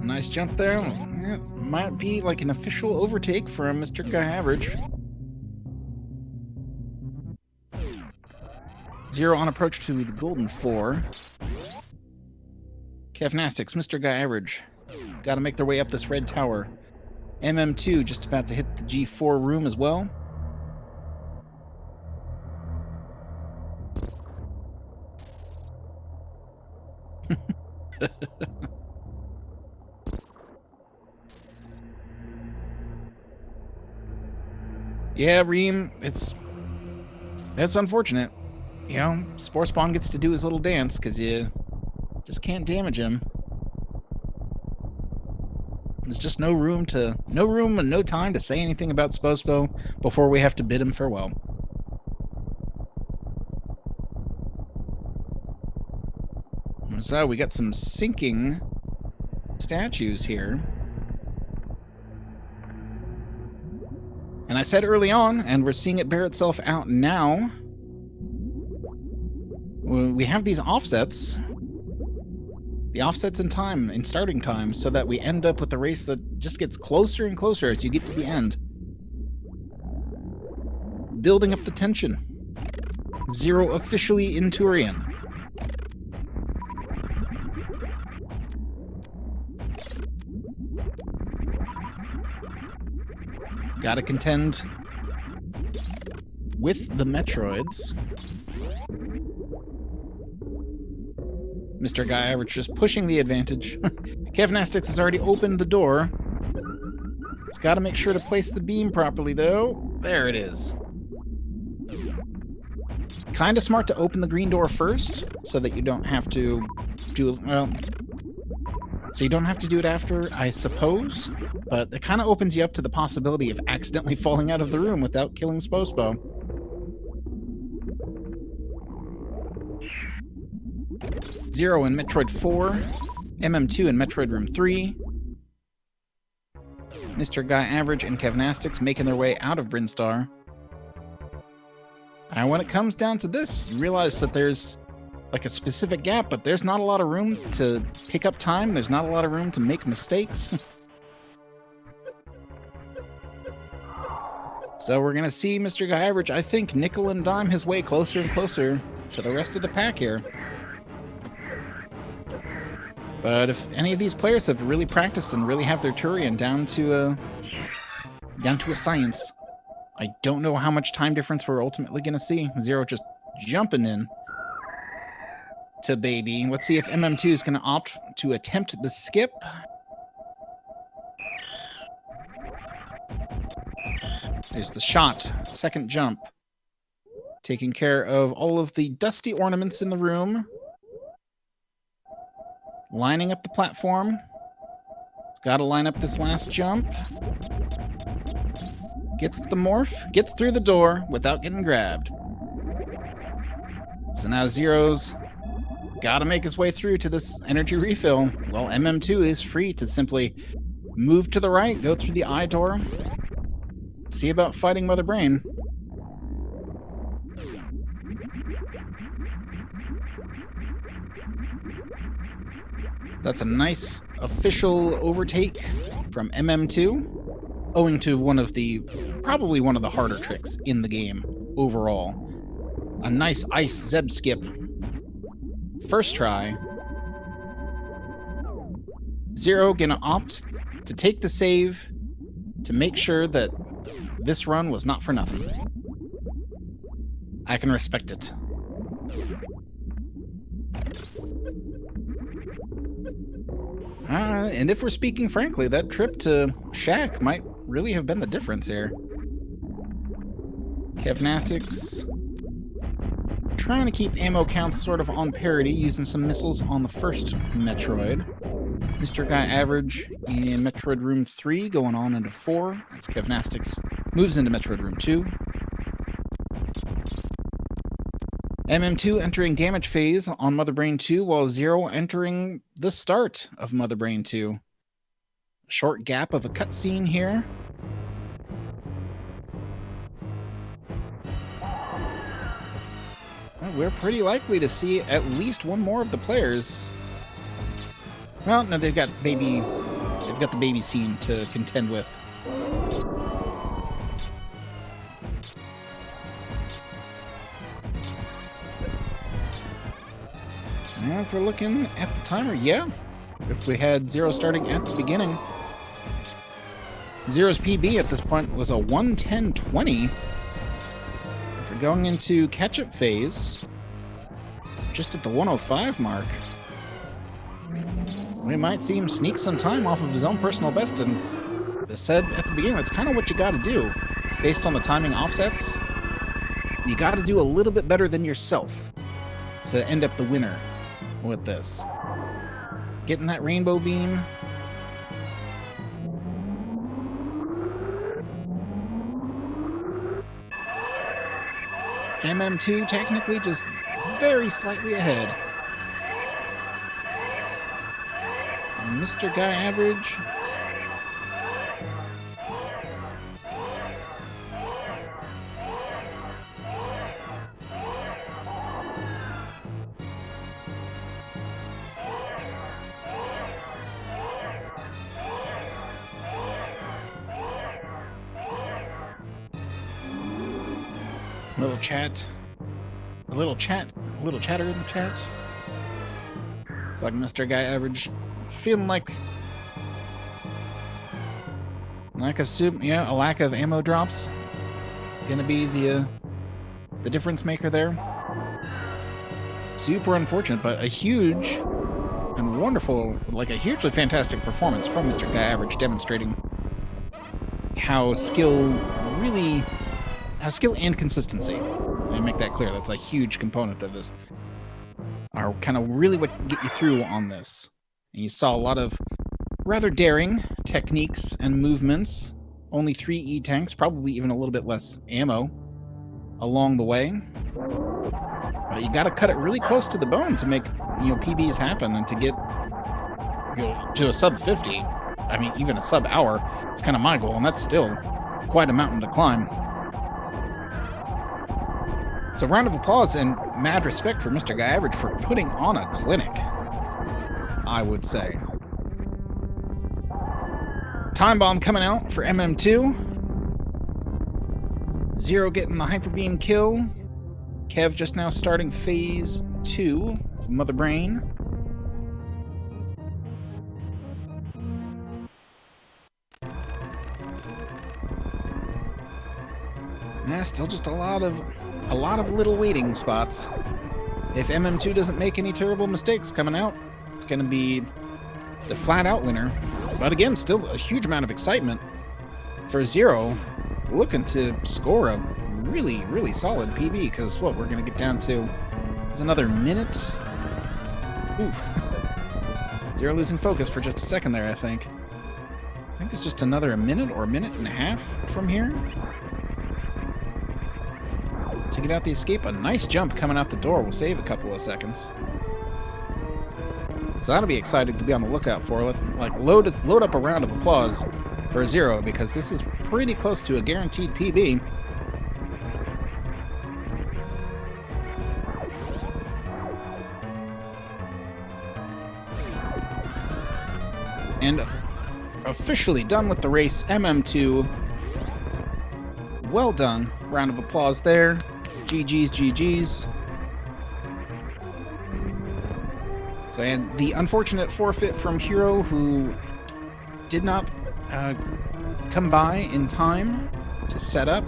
nice jump there. Yeah, might be like an official overtake from Mr. Guy Average. Zero on approach to the Golden 4. Kevnastics, Mr. Guy Average. Gotta make their way up this red tower. MM2 just about to hit the G4 room as well. Yeah, Reem, that's unfortunate. You know, Spore Spawn gets to do his little dance because you just can't damage him. There's just no room and no time to say anything about Spospo before we have to bid him farewell. So we got some sinking statues here. And I said early on, and we're seeing it bear itself out now, we have these offsets. The offsets in time, in starting time, so that we end up with a race that just gets closer and closer as you get to the end. Building up the tension. Zero officially in Turian. Gotta contend with the Metroids. Mr. Guy Average just pushing the advantage. Kevnastics has already opened the door. He's got to make sure to place the beam properly, though. There it is. Kind of smart to open the green door first, so that you don't have to do... Well, so you don't have to do it after, I suppose. But it kind of opens you up to the possibility of accidentally falling out of the room without killing Spospo. Zero in Metroid 4, MM2 in Metroid Room 3, Mr. Guy Average and Kevnastics making their way out of Brinstar. And when it comes down to this, you realize that there's like a specific gap, but there's not a lot of room to pick up time. There's not a lot of room to make mistakes. So we're going to see Mr. Guy Average, I think, nickel and dime his way closer and closer to the rest of the pack here. But if any of these players have really practiced and really have their Turian down to a science, I don't know how much time difference we're ultimately going to see. Zero just jumping in to baby. Let's see if MM2 is going to opt to attempt the skip. There's the shot. Second jump. Taking care of all of the dusty ornaments in the room. Lining up the platform. It's got to line up this last jump. Gets the morph. Gets through the door without getting grabbed. So now Zero's got to make his way through to this energy refill. Well, MM2 is free to simply move to the right, go through the eye door. See about fighting Mother Brain. That's a nice official overtake from MM2, owing to probably one of the harder tricks in the game overall. A nice ice Zeb skip. First try. Zero gonna opt to take the save to make sure that this run was not for nothing. I can respect it. And if we're speaking frankly, that trip to Shack might really have been the difference here. Kevnastics trying to keep ammo counts sort of on parity, using some missiles on the first Metroid. Mr. Guy Average in Metroid Room 3 going on into 4 as Kevnastics moves into Metroid Room 2. MM2 entering damage phase on Mother Brain 2, while Zero entering the start of Mother Brain 2. Short gap of a cutscene here. Well, we're pretty likely to see at least one more of the players. Well, no, they've got the baby scene to contend with. And if we're looking at the timer, yeah. If we had Zero starting at the beginning. Zero's PB at this point was a 1:10:20. If we're going into catch-up phase, just at the 1:05 mark, we might see him sneak some time off of his own personal best. And as said at the beginning, that's kind of what you got to do. Based on the timing offsets, you got to do a little bit better than yourself to end up the winner with this. Getting that rainbow beam. MM2 technically just very slightly ahead. And Mr. Guy Average. A little chatter in the chat. It's like Mr. Guy Average feeling like a lack of ammo drops gonna be the difference maker there. Super unfortunate, but a huge and wonderful, like a hugely fantastic performance from Mr. Guy Average, demonstrating how skill and consistency, let me make that clear, that's a huge component of this, are kind of really what get you through on this. And you saw a lot of rather daring techniques and movements, only 3 E-tanks, probably even a little bit less ammo along the way. But you gotta cut it really close to the bone to make PBs happen, and to get to a sub 50, I mean, even a sub hour, it's kind of my goal, and that's still quite a mountain to climb. So round of applause and mad respect for Mr. Guy Average for putting on a clinic, I would say. Time bomb coming out for MM2. Zero getting the hyper beam kill. Kev just now starting phase 2 of Mother Brain. Yeah, still just a lot of little waiting spots. If MM2 doesn't make any terrible mistakes coming out, it's going to be the flat-out winner. But again, still a huge amount of excitement for Zero, looking to score a really, really solid PB, because what we're going to get down to is another minute. Oof. Zero losing focus for just a second there, I think. I think there's just another minute or a minute and a half from here to get out the escape. A nice jump coming out the door will save a couple of seconds. So that'll be exciting to be on the lookout for. Like, load up a round of applause for Zero, because this is pretty close to a guaranteed PB. And officially done with the race, MM2. Well done. Round of applause there. GG's, GG's. So, and the unfortunate forfeit from Hero, who did not come by in time to set up.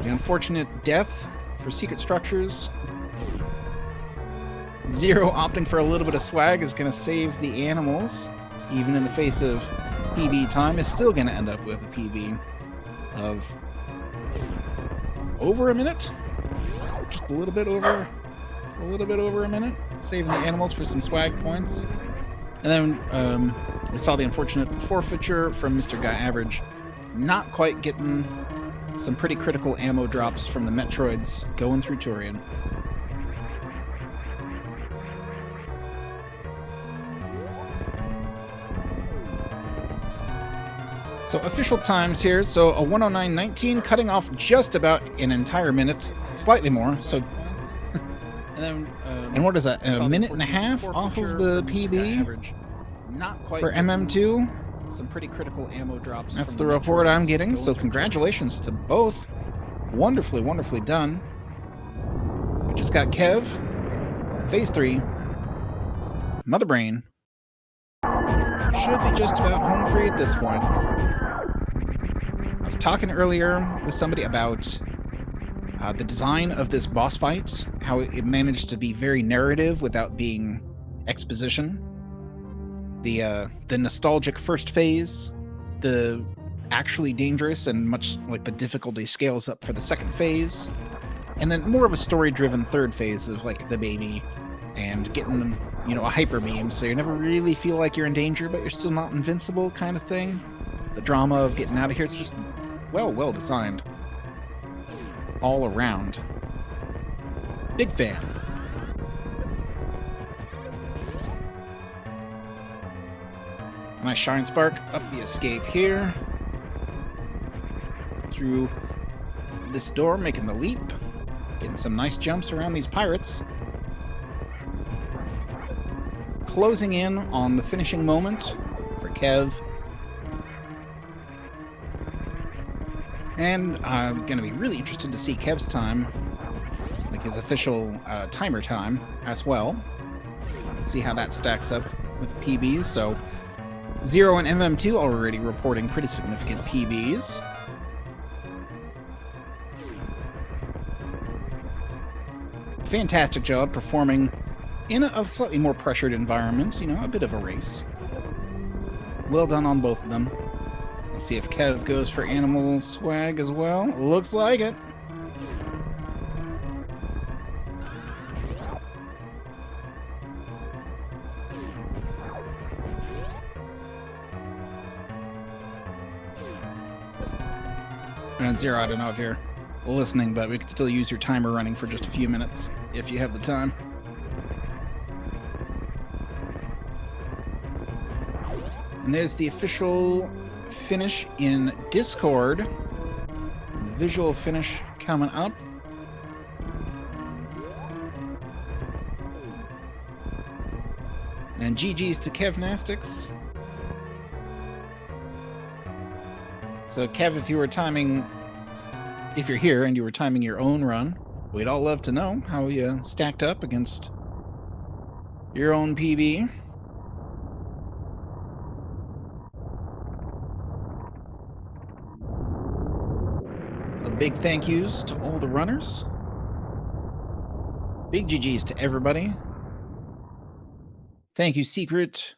The unfortunate death for Secret Structures. Zero opting for a little bit of swag is going to save the animals. Even in the face of PB time, is still going to end up with a PB of over a minute. Just a little bit over a minute. Saving the animals for some swag points. And then we saw the unfortunate forfeiture from Mr. Guy Average. Not quite getting some pretty critical ammo drops from the Metroids going through Turian. So official times here, so a 109.19, cutting off just about an entire minute, slightly more, so points. And then, and what is that, a minute and a half off of the PB not quite for MM2? Some pretty critical ammo drops. That's the report I'm getting, so congratulations to both. Wonderfully, wonderfully done. We just got Kev, phase 3, Mother Brain. Should be just about home free at this point. I was talking earlier with somebody about the design of this boss fight, how it managed to be very narrative without being exposition. The nostalgic first phase, the actually dangerous and much like the difficulty scales up for the second phase, and then more of a story-driven third phase of like the baby and getting, a hyper beam, so you never really feel like you're in danger, but you're still not invincible kind of thing. The drama of getting out of here, it's just well designed all around. Big fan. Nice shine spark up the escape here. Through this door, making the leap. Getting some nice jumps around these pirates. Closing in on the finishing moment for Kev. And I'm going to be really interested to see Kev's time, like his official timer time as well. See how that stacks up with PBs. So Zero and MM2 already reporting pretty significant PBs. Fantastic job performing in a slightly more pressured environment, a bit of a race. Well done on both of them. Let's see if Kev goes for animal swag as well. Looks like it. And Zero, I don't know if you're listening, but we could still use your timer running for just a few minutes if you have the time. And there's the official finish in Discord. The visual finish coming up. And GG's to Kevnastics. So Kev, if you're here and you were timing your own run, we'd all love to know how you stacked up against your own PB. A big thank yous to all the runners. Big GG's to everybody. Thank you, Secret,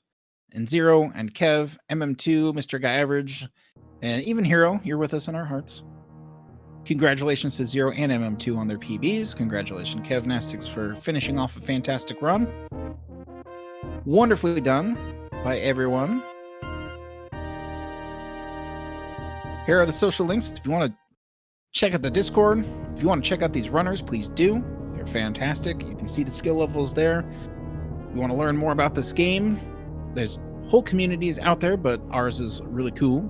and Zero, and Kev, MM2, Mr. Guy Average, and even Hero. You're with us in our hearts. Congratulations to Zero and MM2 on their PBs. Congratulations, Kevnastics, for finishing off a fantastic run. Wonderfully done by everyone. Here are the social links. If you want to check out the Discord, if you want to check out these runners, please do. They're fantastic. You can see the skill levels there. You want to learn more about this game, there's whole communities out there, but ours is really cool.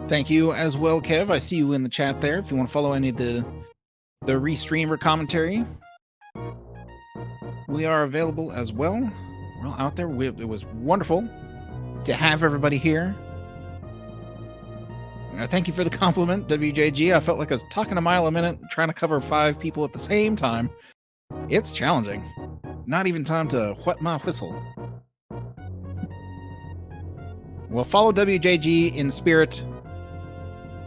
Thank you as well, Kev. I see you in the chat there. If you want to follow any of the restream or commentary, we are available as well. We're all out there. It was wonderful to have everybody here. Thank you for the compliment, WJG. I felt like I was talking a mile a minute, trying to cover 5 people at the same time. It's challenging. Not even time to whet my whistle. Well, follow WJG in spirit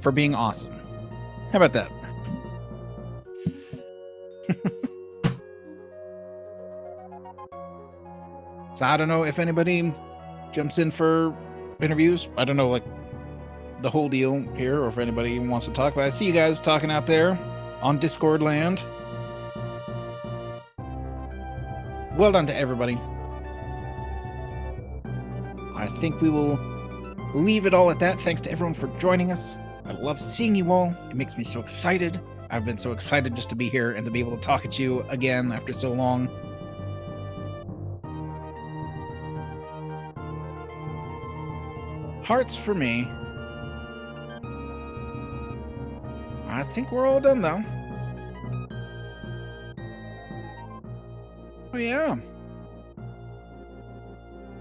for being awesome. How about that? So I don't know if anybody jumps in for interviews. I don't know, like, the whole deal here, or if anybody even wants to talk, but I see you guys talking out there on Discord land. Well done to everybody. I think we will leave it all at that. Thanks to everyone for joining us. I love seeing you all. It makes me so excited. I've been so excited just to be here and to be able to talk at you again after so long. Hearts for me. I think we're all done, though. Oh, yeah.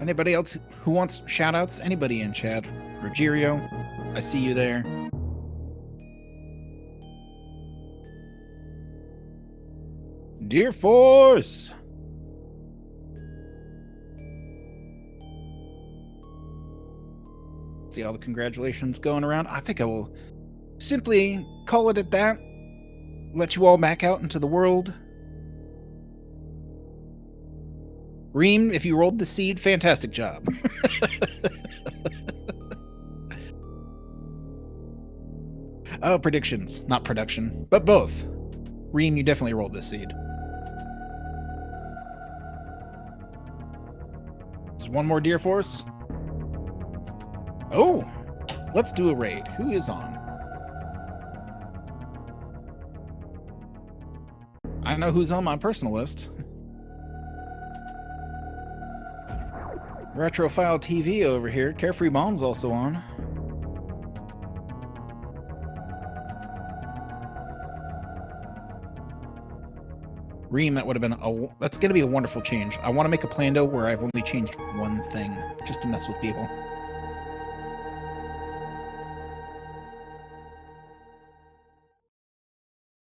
Anybody else who wants shout-outs? Anybody in chat? Rogerio, I see you there. Dear Force! See all the congratulations going around. I think I will simply call it at that. Let you all back out into the world. Reem, if you rolled the seed, fantastic job. Oh, predictions, not production, but both. Reem, you definitely rolled the seed. There's one more Deer Force. Oh, let's do a raid. Who is on? I know who's on my personal list. Retrophile TV over here. Carefree Bomb's also on. Reem, that would have been that's going to be a wonderful change. I want to make a plan, though, where I've only changed one thing just to mess with people.